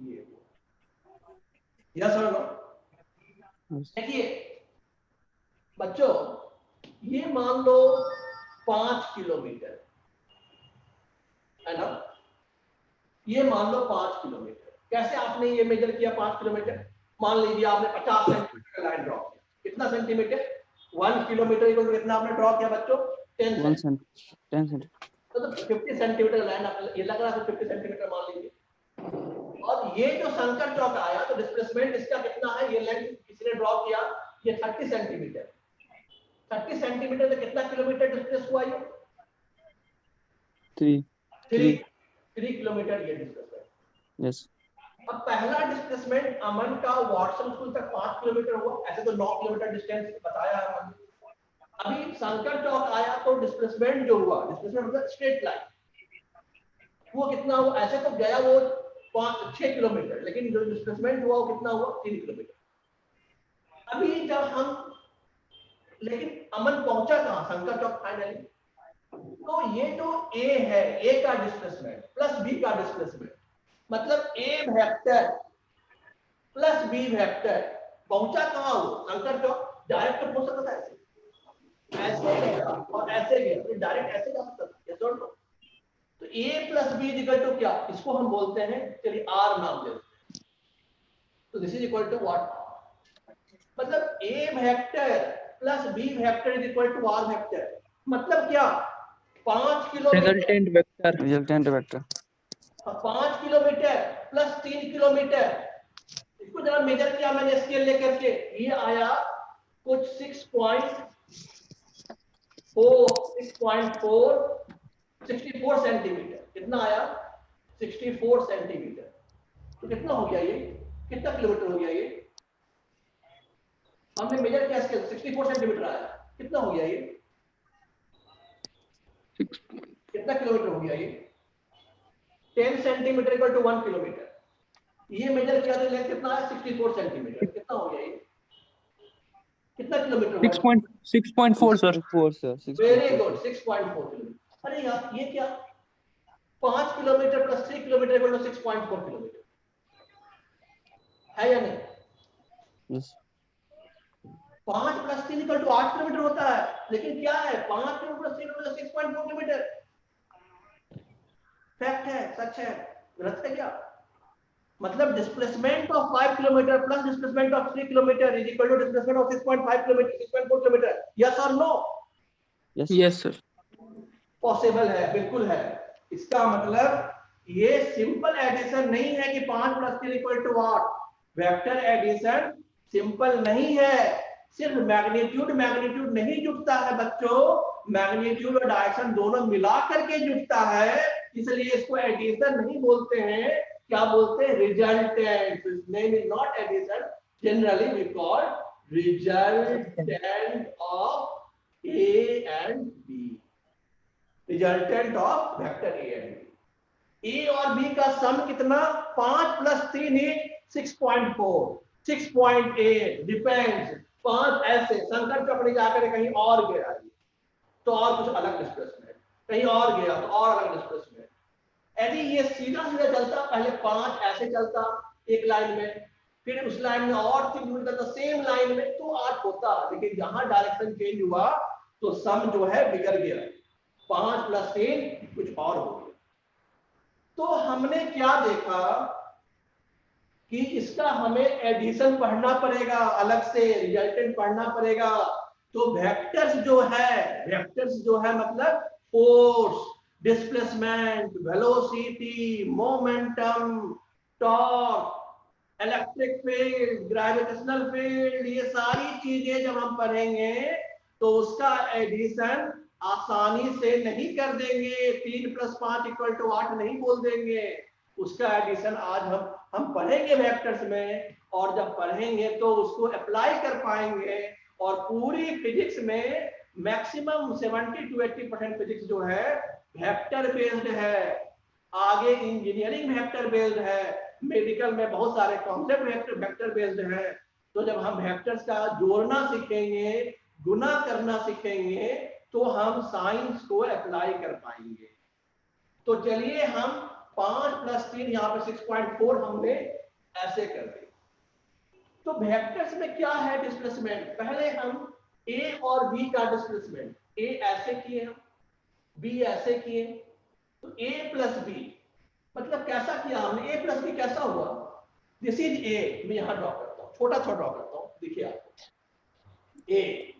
ये, यस और नो? देखिए बच्चों, ये मान लो 5 किलोमीटर है ना, ये मान लो 5 किलोमीटर। कैसे आपने ये मेजर किया 5 किलोमीटर? मान लीजिए आपने 50 सेंटीमीटर का लाइन ड्रॉ किया, कितना सेंटीमीटर? 1 किलोमीटर को कितना आपने ड्रॉ किया बच्चों? 10 सेंटीमीटर। तो 50 सेंटीमीटर लाइन आपने, ये लग रहा है 50 सेंटीमीटर मान लीजिए। और ये जो शंकर चौक आया तो डिस्प्लेसमेंट इसका कितना है? ये लेंथ किसने ड्रॉ किया? ये 30 सेंटीमीटर। 30 सेंटीमीटर से कितना किलोमीटर डिस्प्लेस हुआ? ये 3 किलोमीटर ये डिस्प्लेसमेंट। यस। अब पहला डिस्प्लेसमेंट अमन का वाटसन स्कूल तक 5 किलोमीटर हुआ, ऐसे तो 9 किलोमीटर डिस्टेंस बताया है अमन। अभी शंकर चौक आया तो डिस्प्लेसमेंट जो हुआ, डिस्प्लेसमेंट मतलब स्ट्रेट लाइन, वो कितना हुआ? ऐसे तो गया वो 6 किलोमीटर, लेकिन जो डिस्प्लेसमेंट हुआ वो कितना हुआ? 3 किलोमीटर। अभी जब हम, लेकिन अमन पहुंचा कहां? शंकर चौक फाइनली। तो ये जो ए है, ए का डिस्प्लेसमेंट प्लस बी का डिस्प्लेसमेंट, मतलब ए वेक्टर प्लस बी वेक्टर, पहुंचा कहां? वो शंकर चौक। डायरेक्ट तो पहुंच सकता था ऐसे, गया, तो डायरेक्ट ऐसे जा सकता था, यस और नो? तो a plus B equal to क्या, इसको हम बोलते हैं, चलिए r नाम देते हैं, तो this is equal to what, मतलब a vector plus b vector is equal to r vector, मतलब क्या, 5 kilometre, resultant vector, resultant vector 5 kilometre plus 3 kilometre, इसको जरा मेजर किया मैंने स्केल लेकर के, ये आया कुछ 64 सेंटीमीटर, कितना आया, 64 सेंटीमीटर, तो कितना हो गया ये, कितना किलोमीटर हो गया ये, हमने मेजर किया स्केल 64 सेंटीमीटर आया, कितना हो गया ये, कितना किलोमीटर हो गया ये, 10 सेंटीमीटर इक्वल टू 1 किलोमीटर, ये मेजर किया तो लेंथ कितना है, 64 सेंटीमीटर, कितना हो गया ये, कितना किलोमीटर हुआ, 6.4 sir. 4 sir, very good, 6.4 kilometre. अरे यार ये क्या, 5 kilometre plus 3 kilometre equal to 6.4 kilometre, है या नहीं? Yes 5 plus 3 equal to 8 kilometre होता है, लेकिन क्या है, 5 kilometre plus 3 equal to 6.4 kilometre, fact है, सच है, गलत है क्या? मतलब displacement of 5 kilometre plus displacement of 3 kilometre is equal to displacement of 6.5 kilometre, 6.4 kilometre, yes और no? Yes yes sir. Possible है, बिल्कुल है। इसका मतलब ये सिंपल एडिशन नहीं है कि 5 plus 3 equal to 8, vector addition simple नहीं है, सिर्फ मैग्नीट्यूड मैग्नीट्यूड नहीं जुटता है बच्चों, मैग्नीट्यूड और डायरेक्शन दोनों मिला करके जुटता है, इसलिए इसको एडिशन नहीं बोलते हैं, क्या बोलते हैं, resultant, name is not addition, generally we call resultant of A and B, resultant of vector a and b. A और बी का सम कितना, 5 प्लस 3 is 6.4, 6.8 डिपेंड्स, 5 ऐसे, शंकर चक्र जाकर कहीं और गया तो और कुछ अलग डिस्प्लेसमेंट, कहीं और गया तो और अलग डिस्प्लेसमेंट, यदि ये सीधा सीधा चलता, पहले 5 ऐसे चलता एक लाइन में, फिर उस लाइन में और 3 यूनिट चलता सेम लाइन में, तो 8 होता, लेकिन जहां डायरेक्शन चेंज हुआ तो सम जो है बिगड़ गया, 5 प्लस 3 कुछ और हो गया। तो हमने क्या देखा कि इसका हमें एडिशन पढ़ना पड़ेगा, अलग से रिजल्टेंट पढ़ना पड़ेगा, तो वेक्टर्स जो है मतलब force, displacement, velocity, momentum, torque, electric field, gravitational field, ये सारी चीजें जब हम पढ़ेंगे तो उसका एडिशन आसानी से नहीं कर देंगे, 3 प्लस 5 इक्वल टू 8 नहीं बोल देंगे, उसका एडिशन आज हम पढ़ेंगे वेक्टर्स में, और जब पढ़ेंगे तो उसको अप्लाई कर पाएंगे, और पूरी फिजिक्स में मैक्सिमम 70 to 80% फिजिक्स जो है वेक्टर बेस्ड है, आगे इंजीनियरिंग वेक्टर बेस्ड है, मेडिकल में बहुत सारे कॉन्सेप्ट वेक्टर बेस्ड है, तो जब हम वेक्टर्स का जोड़ना सीखेंगे, गुना करना सीखेंगे, तो हम साइंस को अप्लाई कर पाएंगे। तो चलिए हम 5 प्लस 3 यहाँ पे 6.4 हमने ऐसे कर दिए। तो वेक्टर्स में क्या है डिस्प्लेसमेंट, पहले हम ए और बी का डिस्प्लेसमेंट, ए ऐसे किए हम, बी ऐसे किए, तो ए प्लस बी मतलब कैसा किया हमने, ए प्लस बी कैसा हुआ, दिस इज ए, मैं यहां ड्रॉ करता हूं, छोटा सा ड्रॉ करता हूं, देखिए आपको ए,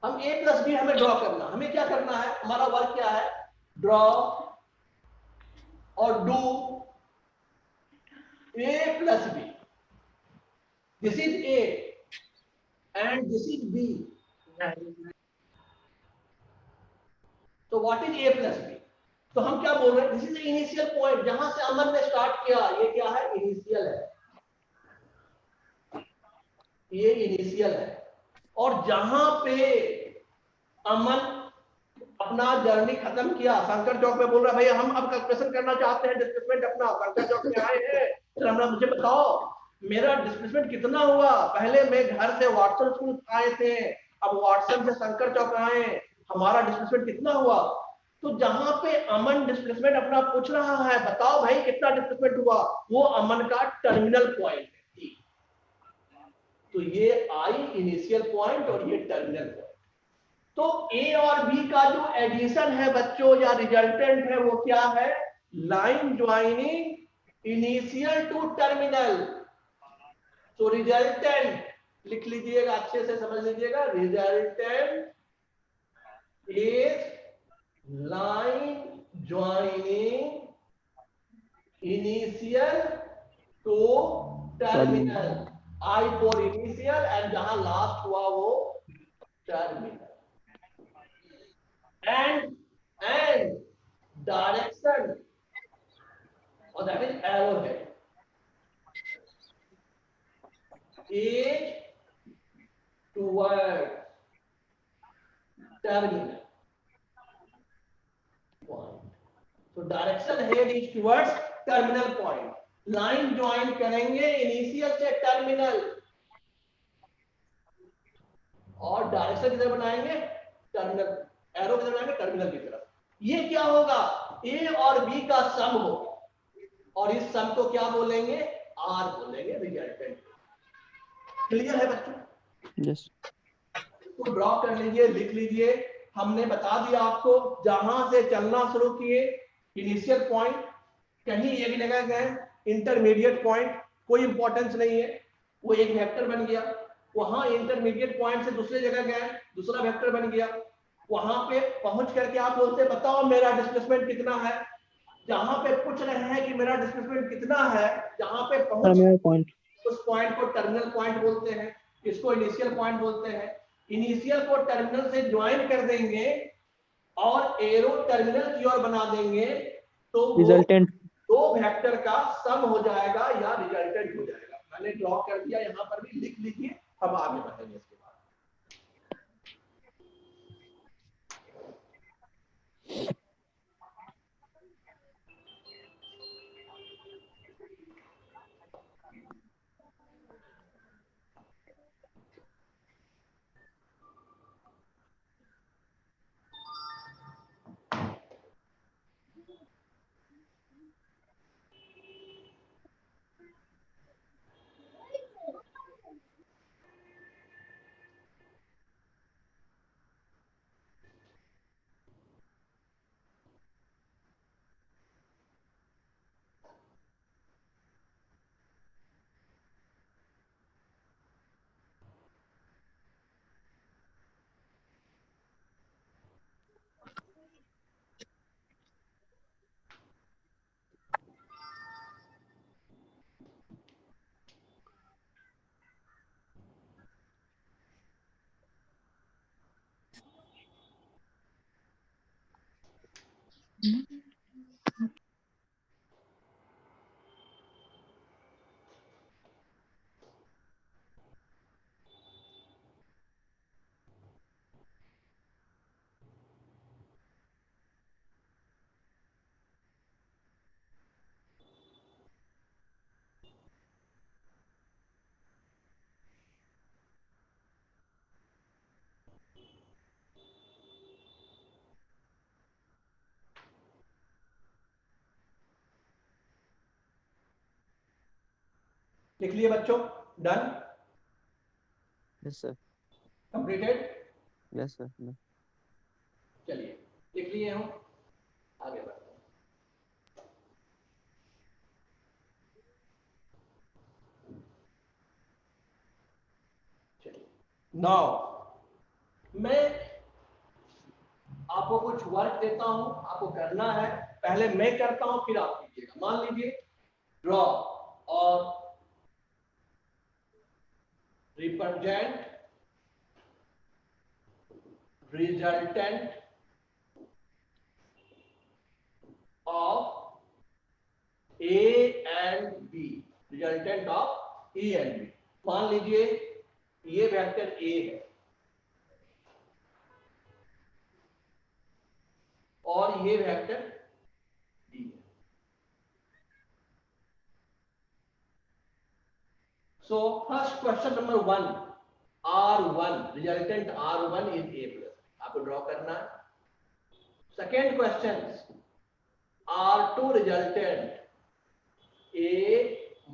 हम ए प्लस बी हमें ड्रॉ करना, हमें क्या करना है, हमारा वर्क क्या है, ड्रॉ और do a plus b, this is a and this is b, तो what is a plus b, तो हम क्या बोल रहे हैं, दिस इज इनिशियल पॉइंट, जहां से अमन ने स्टार्ट किया, ये क्या है, इनिशियल है, ये इनिशियल है, और जहां पे अमन अपना जर्नी खत्म किया, शंकर चौक में बोल रहा है भैया हम अब कैलकुलेशन करना चाहते हैं डिस्प्लेसमेंट अपना, शंकर चौक में आए हैं, तो हमरा मुझे बताओ मेरा डिस्प्लेसमेंट कितना हुआ, पहले मैं घर से वाटसन स्कूल आए थे, अब वाटसन से शंकर चौक आए, हमारा डिस्प्लेसमेंट कितना हुआ, तो जहां पे अमन डिस्प्लेसमेंट अपना पूछ रहा है, बताओ भाई कितना डिस्प्लेसमेंट हुआ, वो अमन का टर्मिनल पॉइंट है, तो ये आई इनिशियल पॉइंट और ये टर्मिनल पॉइंट, तो ए और बी का जो एडिशन है बच्चों या रिजल्टेंट है वो क्या है? Line joining initial to terminal. तो रिजल्टेंट लिख लीजिएगा, अच्छे से समझ लीजिएगा, resultant is line joining initial to terminal. I for initial and जहां लास्ट हुआ वो टर्मिनल। एंड डायरेक्शन और दैट इज एरो है is towards terminal point. So direction head is towards terminal point. Line join करेंगे initial से terminal और direction किधर बनाएंगे? टर्मिनल। एरो किधर बनाएंगे? टर्मिनल की तरफ। ये क्या होगा? ए और बी का सम होगा और इस सम को क्या बोलेंगे? आर बोलेंगे, रिजल्टेंट। क्लियर है बच्चों? यस। तो ड्रॉ कर लीजिए, लिख लीजिए। हमने बता दिया आपको, जहां से चलना शुरू किए इनिशियल पॉइंट, कहीं एक जगह गए, इंटरमीडिएट पॉइंट कोई इंपॉर्टेंस नहीं है, वो एक वेक्टर बन गया। वहां इंटरमीडिएट पॉइंट से दूसरे जगह गए, दूसरा वेक्टर बन गया। वहां पे पहुंच करके आप बोलते बताओ मेरा डिस्प्लेसमेंट कितना है। जहां पे पूछ रहे हैं कि मेरा डिस्प्लेसमेंट कितना है, जहां पे पहुंच उस पॉइंट को टर्मिनल पॉइंट बोलते हैं, इसको इनिशियल पॉइंट बोलते हैं। इनिशियल को टर्मिनल से ज्वाइन कर देंगे और एरो टर्मिनल की ओर बना देंगे तो रिजल्टेंट दो वेक्टर का सम हो जाएगा या रिजल्टेंट हो जाएगा। मैंने ड्रॉ कर दिया, यहां पर भी लिख लीजिए, हम आगे बढ़ेंगे इसके बाद। लिख लिए बच्चों? Done? Yes sir. Completed? Yes sir. चलिए लिख लिए हम, आगे बढ़ते हैं। चलिए नाउ मैं आपको कुछ वर्क देता हूं, आपको करना है। पहले मैं करता हूं फिर आप कीजिएगा। मान लीजिए ड्रॉ और represent resultant of A and B. Resultant of A and B. मान लीजिए ये वेक्टर ए है और ये वेक्टर बी है। So first question number 1, R1 resultant R1 is A plus, आपको ड्रॉ करना है। Second question R2 resultant A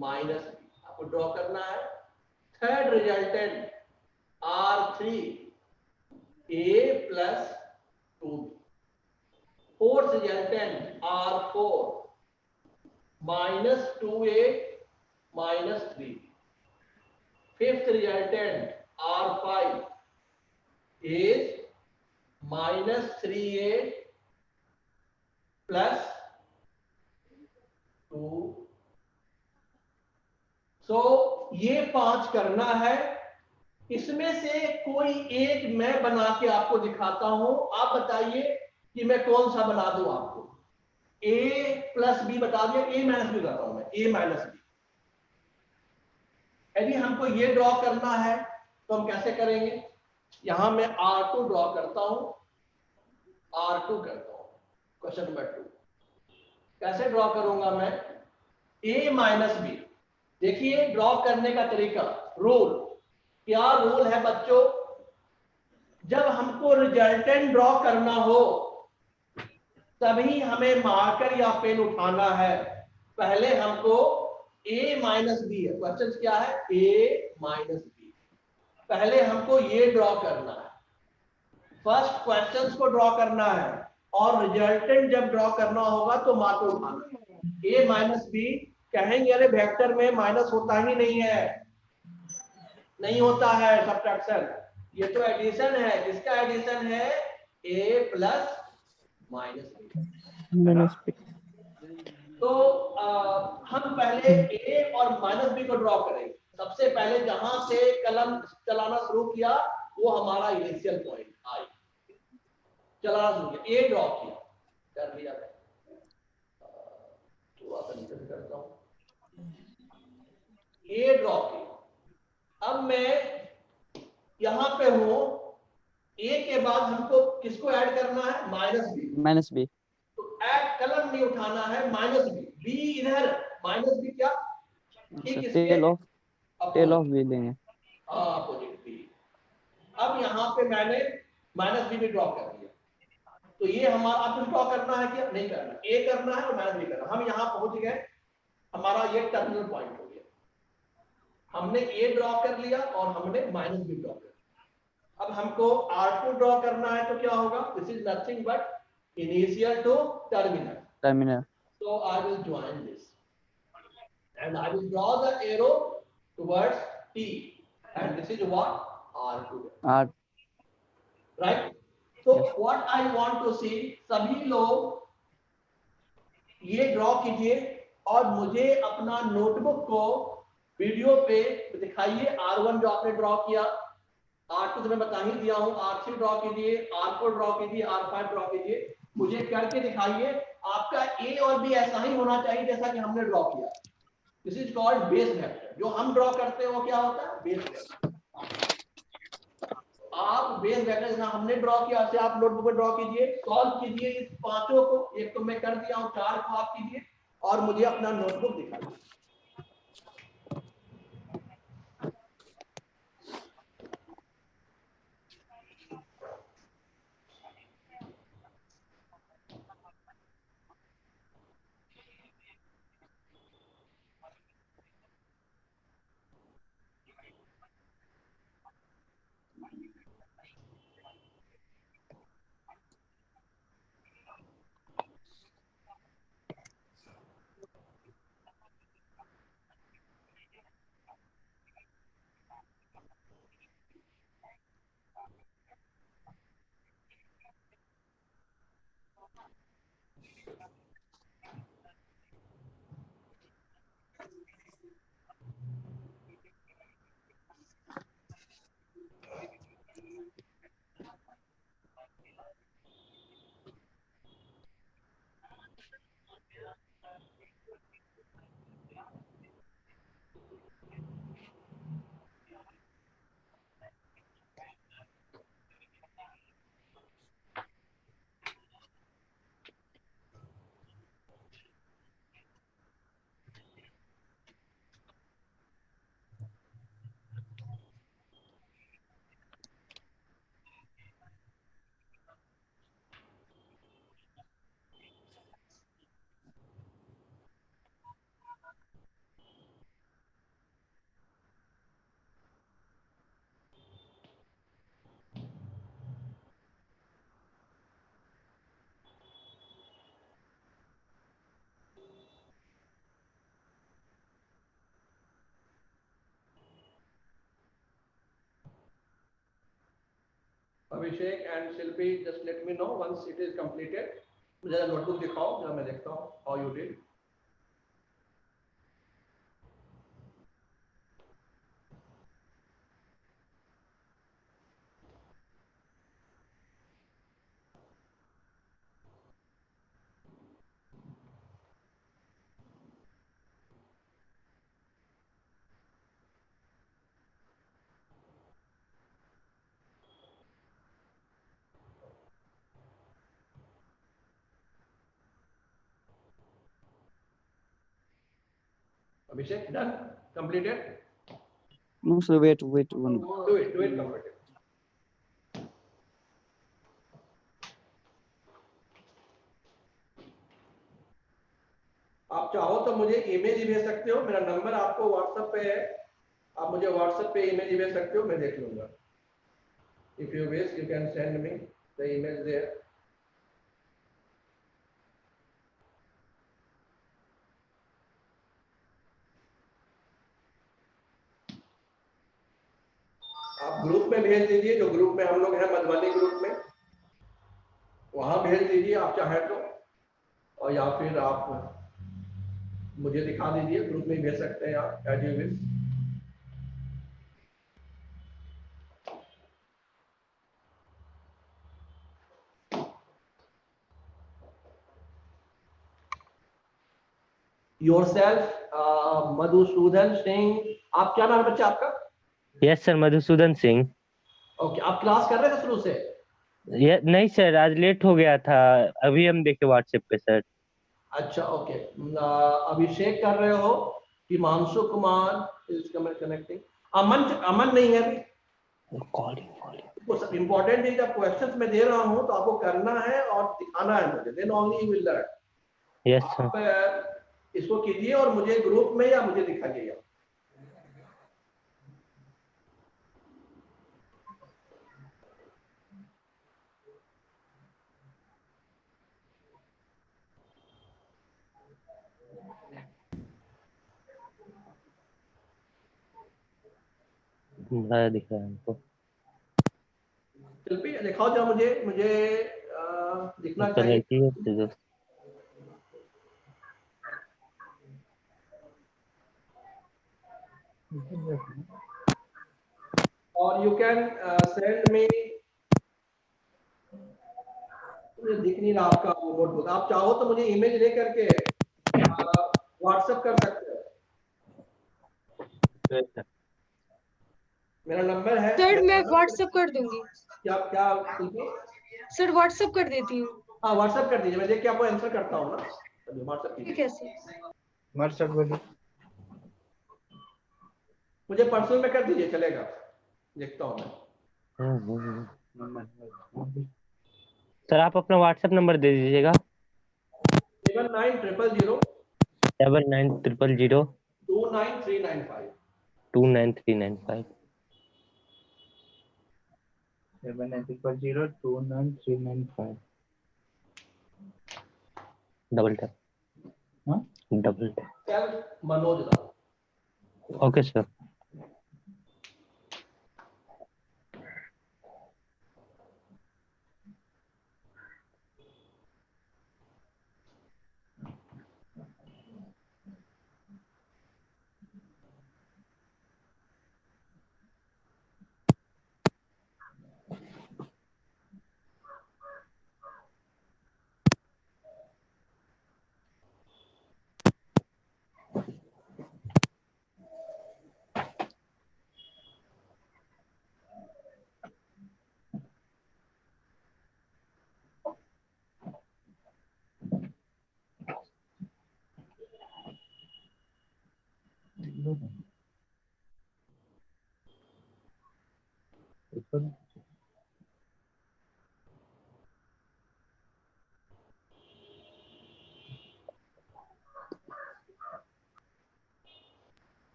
minus B, आपको ड्रॉ करना है। Third resultant R3 A plus 2B. Fourth resultant R4 minus 2A minus 3. Fifth resultant R5 is minus 3A plus 2. So ये 5 करना है। इसमें से कोई एक मैं बना के आपको दिखाता हूं, आप बताइए कि मैं कौन सा बना दूं आपको। A प्लस बी बता दिया, A माइनस बी बताता हूं मैं, A माइनस बी। यदि हमको ये ड्रॉ करना है तो हम कैसे करेंगे? यहां मैं R2 ड्रॉ करता हूं, R2 करता हूं। क्वेश्चन नंबर 2 कैसे ड्रॉ करूंगा मैं? A minus B. देखिए ड्रॉ करने का तरीका, रूल क्या रूल है बच्चों? जब हमको रिजल्टेंट ड्रॉ करना हो तभी हमें मार्कर या पेन उठाना है। पहले हमको A माइनस बी है, क्वेश्चन क्या है? A minus B. पहले हमको ये ड्रॉ करना है, फर्स्ट क्वेश्चंस को ड्रॉ करना है, और रिजल्टेंट जब ड्रॉ करना होगा तो मार्कर उठाना है। A माइनस बी कहेंगे अरे वेक्टर में माइनस होता ही नहीं है, नहीं होता है सब्ट्रैक्शन, ये तो एडिशन है। किसका एडिशन है? A plus minus B. तो हम पहले A और माइनस बी को ड्रॉ करेंगे। सबसे पहले जहां से कलम चलाना शुरू किया वो हमारा इनिशियल पॉइंट आई, चलाना शुरू किया, A ड्रॉ किया, कर लिया। थोड़ा सा नीचे करता हूं, A ड्रॉ किया। अब मैं यहां पे हूं, A के बाद हमको किसको ऐड करना है? Minus B. Minus B. तो ऐड कलम नहीं उठाना है, माइनस बी। बी इधर, माइनस बी क्या? ठीक इसके टेल ऑफ बी लेंगे। Opposite B. अब यहाँ पे मैंने माइनस बी भी ड्रॉ कर दिया। तो ये हमारा अब कुछ ड्रॉ करना है क्या? नहीं करना, ए करना है और माइनस बी करना। हम यहाँ पहुंच गए, हमारा ये टर्मिनल पॉइंट हो गया। हमने ए ड्रॉ कर लिया और हमने माइनस बी ड्रॉ कर लिया। अब हमको R2 ड्रॉ करना है तो क्या होगा? This is nothing but initial to terminal. So I will join this and I will draw the arrow towards T, and this is what? R2. Right? So what I want to see, सभी लोग ये draw कीजिए और मुझे अपना notebook को video पे दिखाइए। R1 जो आपने ड्रॉ किया, R2 तो मैं बता ही दिया हूं, R3 ड्रॉ कीजिए, R4 ड्रॉ कीजिए, R5 ड्रॉ कीजिए, मुझे करके दिखाइए। आपका A और B ऐसा ही होना चाहिए जैसा कि हमने ड्रॉ किया। This is called base vector. जो हम ड्रॉ करते हैं वो क्या होता है? Base vector. आप बेस वेक्टर जैसा हमने ड्रॉ किया ऐसे आप नोटबुक में ड्रॉ कीजिए, सॉल्व कीजिए इस पांचों को। एक तो मैं कर दिया हूं, 4 को आप कीजिए और मुझे अपना नोटबुक दिखाइए। Abhishek and Shilpi, just let me know once it is completed. मुझे नोटबुक दिखाओ, जरा मैं देखता हूँ how you did. Abhishek, done? Completed? No, sir, wait one. Do it completed. आप चाहो तो मुझे इमेज भेज सकते हो, मेरा नंबर आपको व्हाट्सएप पे है, आप मुझे व्हाट्सएप पे इमेज भेज सकते हो, मैं देख लूंगा। If you wish, you can send me the image there. आप ग्रुप में भेज दीजिए, जो ग्रुप में हम लोग हैं मधुबनी ग्रुप में, वहां भेज दीजिए आप चाहे तो, और या फिर आप मुझे दिखा दीजिए, ग्रुप में भेज सकते हैं आप, as you wish. Yourself Madhusudan Singh, आप क्या नाम है बच्चा आपका? Yes sir, Madhusudan Singh. Okay, आप क्लास कर रहे थे शुरू से? नहीं सर, आज लेट हो गया था, अभी हम देखे व्हाट्सएप पे सर। अच्छा, ओके। अभिषेक कर रहे हो, हिमांशु कुमार इज कनेक्टिंग, अमन नहीं है अभी। इंपॉर्टेंट है, जब क्वेश्चंस मैं दे रहा हूं तो आपको करना है और दिखाना है मुझे, then only you will learn. Yes sir. आप इसको कीजिए और मुझे ग्रुप में या मुझे दिखाइए। दिख रहा है हमको। शिल्पी दिखाओ जरा मुझे दिखना चाहिए। और यू कैन सेंड मी, मुझे दिख नहीं रहा आपका नोटबुक, आप चाहो तो मुझे इमेज ले करके व्हाट्सएप कर सकते हो। मेरा नंबर है सर, मैं व्हाट्सएप कर दूंगी। क्या क्या सर, व्हाट्सएप कर देती हूँ। हाँ, व्हाट्सएप कर दीजिए, मैं देख के आपको आंसर करता हूँ ना। व्हाट्सएप ठीक है सर। व्हाट्सएप बोलिए। मुझे पर्सनल में कर दीजिए, चलेगा, देखता हूँ मैं। सर आप अपना व्हाट्सएप नंबर दे दीजिएगा। 7900 7900 29395 29395 7900 29395 डबल टैप। हाँ, double tap. Self Manoj Rao. Okay sir.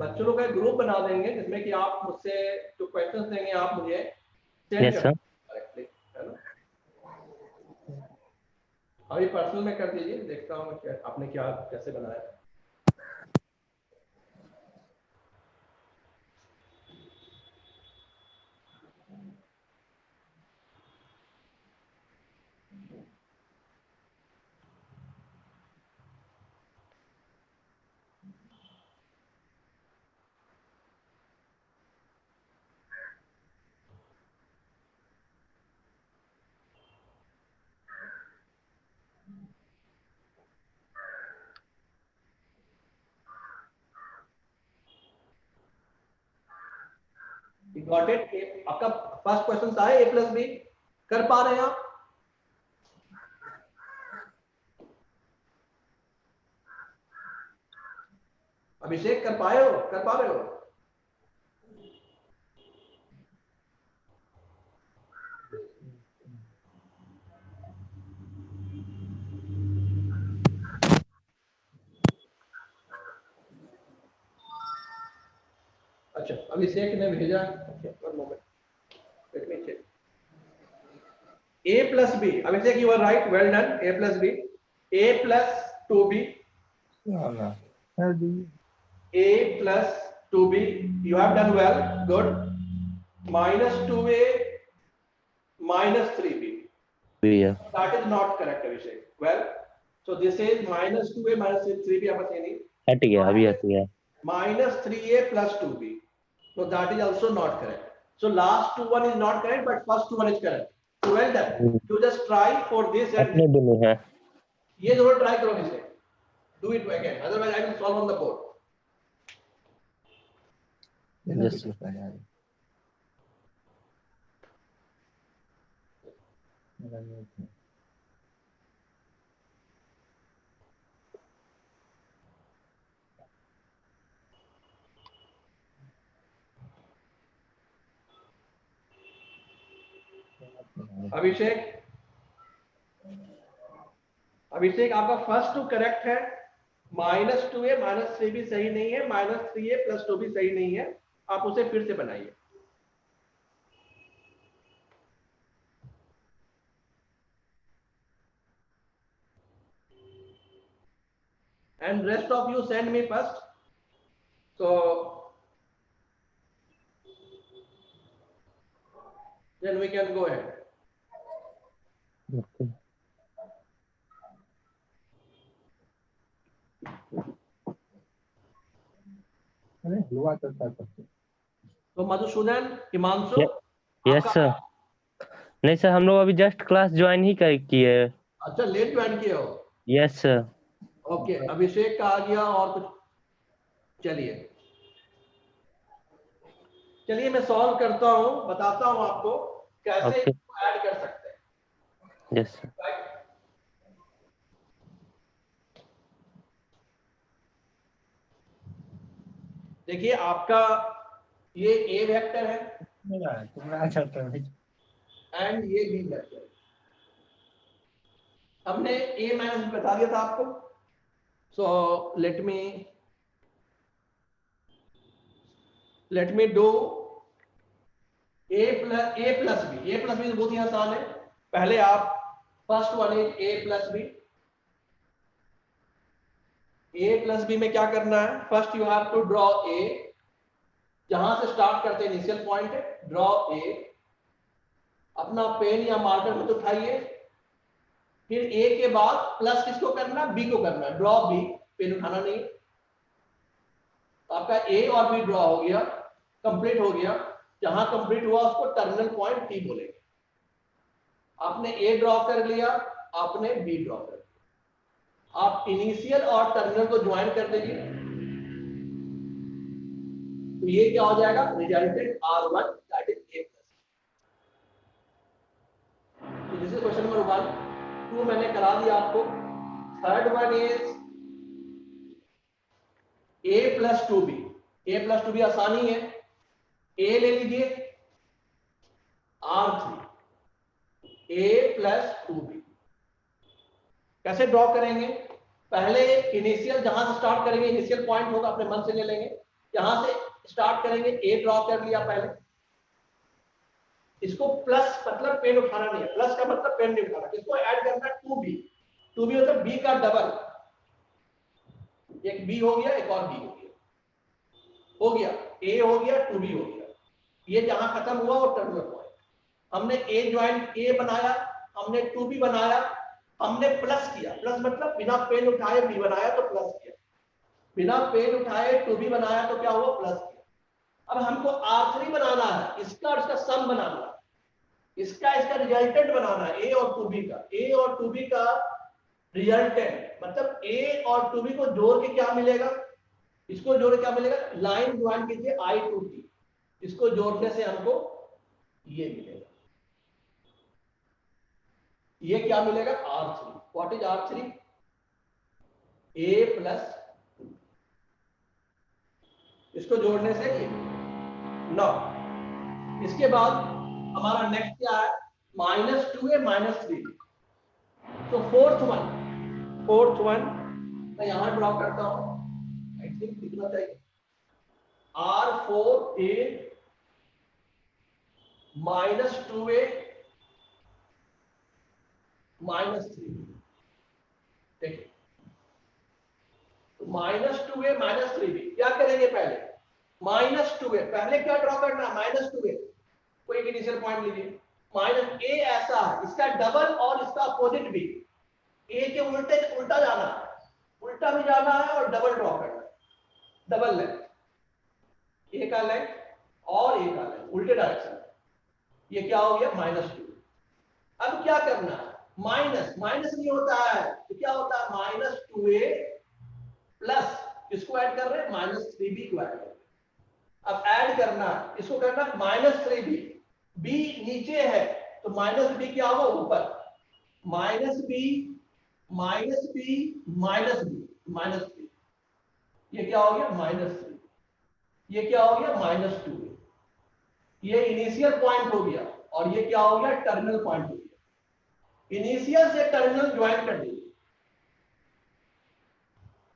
बच्चों लोग का एक ग्रुप बना देंगे जिसमें कि आप मुझसे जो क्वेश्चंस देंगे आप मुझे सेंड यस सर। डायरेक्टली, है ना। अभी पर्सनल में कर दीजिए, देखता हूँ मैं आपने कैसे बनाया। You got it? आपका फर्स्ट क्वेश्चन था a प्लस बी, कर पा रहे हैं आप? अभिषेक कर पाए हो, कर पा रहे हो? अच्छा, अभिषेक ने भेजा। One moment, let me check. a plus B, Abhishek you are right, well done. a plus B, a plus 2b, a plus 2b, you have done well, good. Minus 2a minus 3b, Yeah. that is not correct, Abhishek. Well, so this is minus 2a minus 3b, आप बताइए। हट गया, अभी हट गया। Minus 3a plus 2b, so that is also not correct. So last two one is not correct, but first two one is correct. So well done. You just try for this and अपने दोनों है। ये जरूर try करो इसे। Do it again, otherwise I will solve on the board. Yes. अभिषेक, अभिषेक आपका first to correct है। Minus 2a minus 3b सही नहीं है, माइनस 3a प्लस 2b सही नहीं है, आप उसे फिर से बनाइए। And rest of you send me first, so then we can go ahead. Okay. तो मधुसूदन, हिमांशु, यस सर। नहीं सर, हम लोग अभी जस्ट क्लास ज्वाइन ही किए। अच्छा, लेट ज्वाइन किए हो? Yes sir. ओके, अभिषेक का आ गया और कुछ। चलिए चलिए मैं सॉल्व करता हूं, बताता हूं आपको कैसे इसको ऐड कर सकते हैं। Yes sir. देखिए आपका ये a वेक्टर है एंड ये b वेक्टर है। हमने a माइनस बता दिया था आपको, so let me do a plus B बहुत ही आसान है। पहले आप first one is a plus B. a plus B में क्या करना है? First you have to draw a, जहां से स्टार्ट करते हैं इनिशियल पॉइंट है, ड्रॉ a। अपना पेन या मार्कर मत उठाइए, फिर a के बाद प्लस किसको करना? b को करना, ड्रॉ b, पेन उठाना नहीं। आपका a और b ड्रॉ हो गया, कंप्लीट हो गया। जहां कंप्लीट हुआ उसको टर्मिनल पॉइंट t बोलेंगे। आपने a ड्रॉ कर लिया, आपने b ड्रॉ कर लिया। आप इनिशियल और टर्मिनल को ज्वाइन कर दीजिए, तो ये क्या हो जाएगा? Resultant R1 that is a plus. तो दिस इज क्वेश्चन नंबर 1। 2 मैंने करा दिया आपको। Third one is a plus 2b। a plus 2b आसानी है, a ले लीजिए R3, a प्लस 2b। कैसे ड्रॉ करेंगे? पहले इनिशियल जहां से स्टार्ट करेंगे, इनिशियल पॉइंट होगा, अपने मन से ले लेंगे। यहां से स्टार्ट करेंगे, a ड्रॉ कर लिया पहले। इसको प्लस मतलब पेन उठाना नहीं है, प्लस का मतलब पेन नहीं उठाना। इसको ऐड करना है 2b। 2b मतलब b का डबल, एक b हो गया, एक और b हो गया, a हो गया, 2b हो गया। ये जहां खत्म हुआ वो टर्मिनल पॉइंट। हमने a ज्वाइन a बनाया, हमने 2b बनाया, हमने प्लस किया। प्लस मतलब बिना पेन उठाए b बनाया तो प्लस किया, बिना पेन उठाए 2b बनाया तो क्या हुआ? प्लस किया। अब हमको R3 बनाना है, इसका और इसका सम बनाना है, इसका रिजल्टेंट बनाना है, a और 2b का। a और 2b का रिजल्टेंट मतलब a और 2b को जोड़ के क्या मिलेगा? इसको जोड़ के क्या मिलेगा? लाइन ज्वाइन कीजिए I2T। इसको जोड़ने से हमको ये मिलेगा। ये क्या मिलेगा? R3। What is R3? A plus, इसको जोड़ने से ये 9। इसके बाद हमारा नेक्स्ट क्या है? -2a -3b। तो फोर्थ वन मैं यहां ड्रॉ करता हूं। आई थिंक कितना चाहिए? R4a -2a -3। देखिए, तो -2a -3b क्या करेंगे? पहले -2a, पहले क्या ड्रॉ करना है? -2a, कोई एक इनिशियल पॉइंट लीजिए। -a ऐसा है, इसका डबल और इसका अपोजिट भी। a के उल्टा जाना है, उल्टा भी जाना है और डबल ड्रॉ करना है। डबल लेंथ, a का लेंथ और a का लेंथ उल्टे डायरेक्शन। ये क्या हो गया? -2। अब क्या करना है? माइनस नहीं होता है तो क्या होता है? -2a प्लस, इसको ऐड कर रहे हैं -3b को ऐड कर रहे हैं। अब ऐड करना है, इसको करना है -3b। b नीचे है तो -b क्या होगा? ऊपर। -b -3। ये क्या हो गया? -3। ये क्या हो गया? -2। ये इनिशियल पॉइंट हो गया और ये क्या हो गया? टर्मिनल पॉइंट हो गया। इनिशियल से टर्मिनल ज्वाइन कर दीजिए।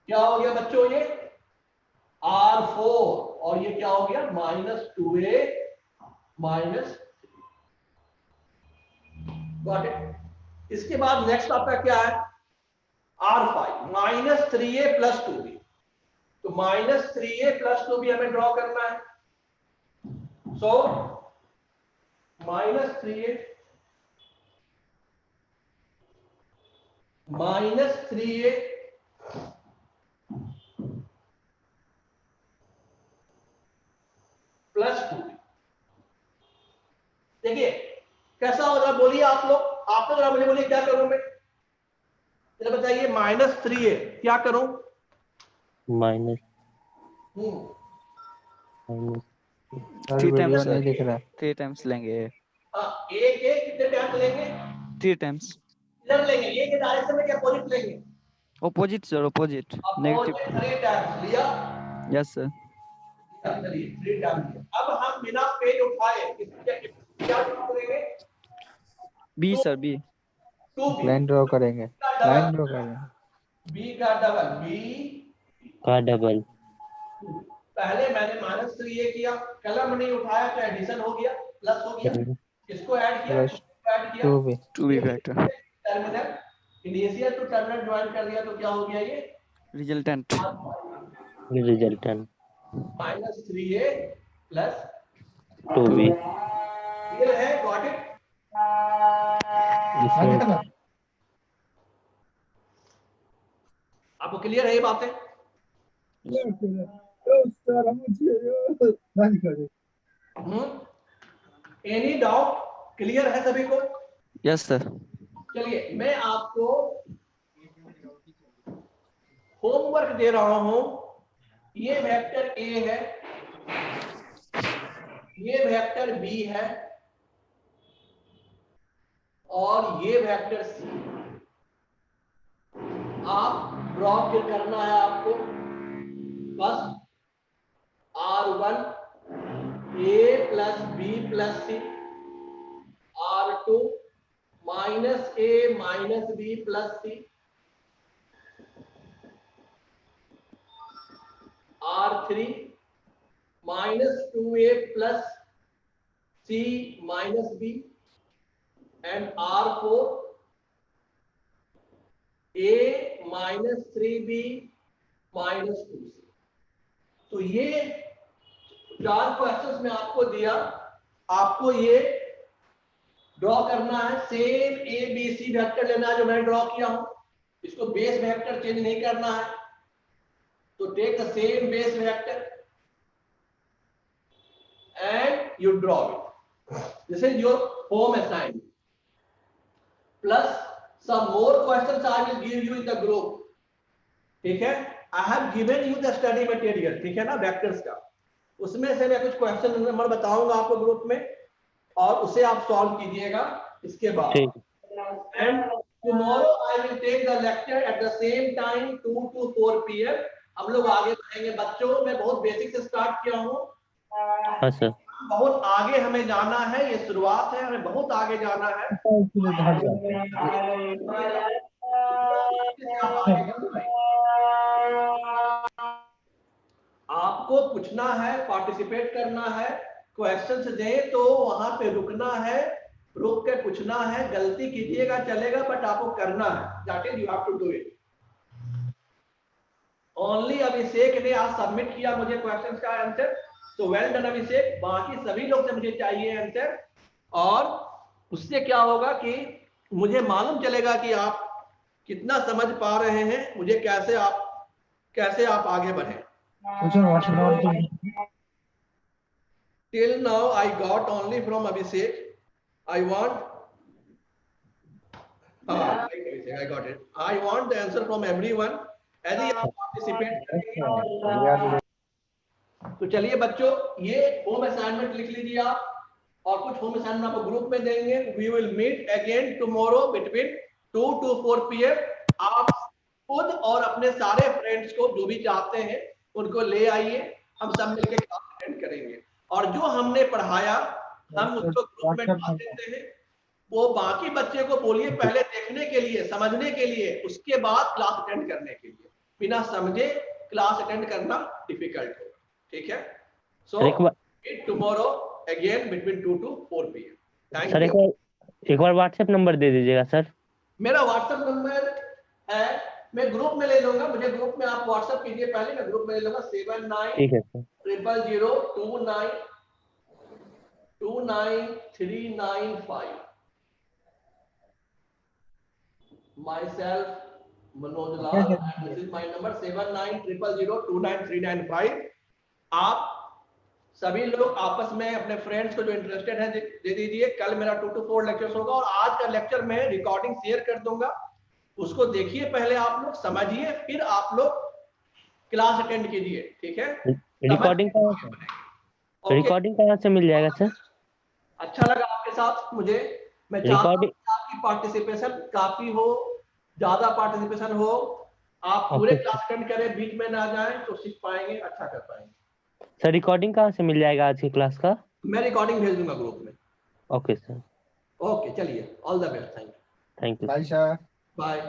क्या हो गया बच्चों? ये R4 और ये क्या हो गया? -2a -3। Got it? इसके बाद नेक्स्ट आपका क्या है? R5 -3a + 2b। तो -3a + 2b हमें ड्रॉ करना है। सो -3a -3a + 2b। देखिए कैसा हो रहा है, बोलिए आप लोग जरा मुझे बोलिए क्या करूं मैं? जरा बताइए। -3a क्या करूं? माइनस 3 टाइम्स नहीं दिख रहा। 3 टाइम्स लेंगे। हाँ, a के कितने टाइम्स लेंगे? 3 टाइम्स इधर लेंगे, a के डायरेक्शन में क्या अपोजिट लेंगे? Opposite sir, opposite negative. Opposite 3 times लिया। Yes sir. चलिए 3 टाइम्स लिया। अब हम बिना पेज उठाए क्या करेंगे? B sir, B 2b line draw करेंगे, लाइन ड्रॉ करेंगे। b का डबल b। का डबल। पहले मैंने -3a किया, कलम नहीं उठाया तो एडिशन हो गया, प्लस हो गया। इसको ऐड किया, प्लस इसको ऐड किया, 2b 2b factor terminal initial to terminal join कर दिया तो क्या हो गया? ये resultant resultant -3a + 2b। Clear है? Got it? आपको क्लियर है ये बातें? Any doubt? क्लियर है सभी को? Yes sir. चलिए मैं आपको होमवर्क दे रहा हूं। ये वेक्टर a है, ये वेक्टर b है और ये वेक्टर c। आप ड्रॉ करना है आपको। बस R1 a + b + c, R2 -a - b + c, R3 -2a + c - b, and R4 a -3b -2c। तो ये 4 क्वेश्चंस में आपको दिया, आपको ये ड्रॉ करना है। Same a b c vector लेना है जो मैं ड्रॉ किया हूं, इसको बेस वेक्टर चेंज नहीं करना है। तो take the same base vector and you draw it. This is your home assignment. Plus some more questions I will give you in the group. ठीक है? I have given you the study material. ठीक है ना? Vectors का उसमें से मैं कुछ क्वेश्चन नंबर बताऊंगा आपको ग्रुप में, और उसे आप सॉल्व कीजिएगा इसके बाद। ठीक। And tomorrow I will take the lecture at the same time 2 to 4 PM। हम लोग आगे बढ़ेंगे बच्चों, मैं बहुत बेसिक से स्टार्ट किया हूँ, हाँ सर। बहुत आगे हमें जाना है, ये शुरुआत है, हमें बहुत आगे जाना है। आपको पूछना है, पार्टिसिपेट करना है, क्वेश्चंस दें तो वहां पे रुकना है, रुक के पूछना है, गलती कीजिएगा चलेगा बट आपको करना है, that is you have to do it. Only Abhishek ने आज सबमिट किया मुझे क्वेश्चंस का आंसर, तो वेल डन अभिषेक। बाकी सभी लोग से मुझे चाहिए आंसर, और उससे क्या होगा कि मुझे मालूम चलेगा कि आप कितना समझ पा रहे हैं, मुझे कैसे आप आगे बढ़े। Till now I got only from Abhishek. I want I got it. I want the answer from everyone. यदि आप पार्टिसिपेट करेंगे तो चलिए बच्चों, ये होम असाइनमेंट लिख लीजिए आप, और कुछ होम असाइनमेंट आपको ग्रुप में देंगे। We will meet again tomorrow between 2 to 4 PM। आप खुद और अपने सारे फ्रेंड्स को जो भी चाहते हैं उनको ले आइए, हम सब मिलकर क्लास अटेंड करेंगे, और जो हमने पढ़ाया हम उसको ग्रुप में डाल देते हैं। वो बाकी बच्चे को बोलिए पहले देखने के लिए, समझने के लिए, उसके बाद क्लास अटेंड करने के लिए। बिना समझे क्लास अटेंड करना डिफिकल्ट होगा, ठीक है? So meet tomorrow again between 2 to 4 PM। Sir एक बार व्हाट्सएप नंबर दे दीजिएगा सर। मेरा व्हाट्सएप नंबर है, मैं ग्रुप में ले लूंगा, मुझे ग्रुप में आप व्हाट्सएप कीजिए पहले, मैं ग्रुप में ले लूंगा। 790029299395। myself Manoj Lal, and this is my number 7900299395। आप सभी लोग आपस में अपने फ्रेंड्स को जो इंटरेस्टेड है दे दीजिए। कल मेरा 2 to 4 लेक्चर्स होगा, और आज का लेक्चर मैं रिकॉर्डिंग शेयर कर दूंगा, उसको देखिए पहले, आप लोग समझिए, फिर आप लोग क्लास अटेंड कीजिए, ठीक है? रिकॉर्डिंग कहाँ से मिल जाएगा सर? अच्छा लगा आपके साथ मुझे, मैं चाहता हूं कि आपकी पार्टिसिपेशन काफी हो, ज्यादा पार्टिसिपेशन हो, आप पूरे क्लास अटेंड करें, बीच में ना जाएं, तो सीख पाएंगे, अच्छा कर पाएंगे। सर रिकॉर्डिंग कहाँ से मिल जाएगा आज की क्लास का? मैं रिकॉर्डिंग भेज दूंगा ग्रुप में। Okay sir. ओके चलिए, all the best, thank you. Thank you. Bye sir. Bye.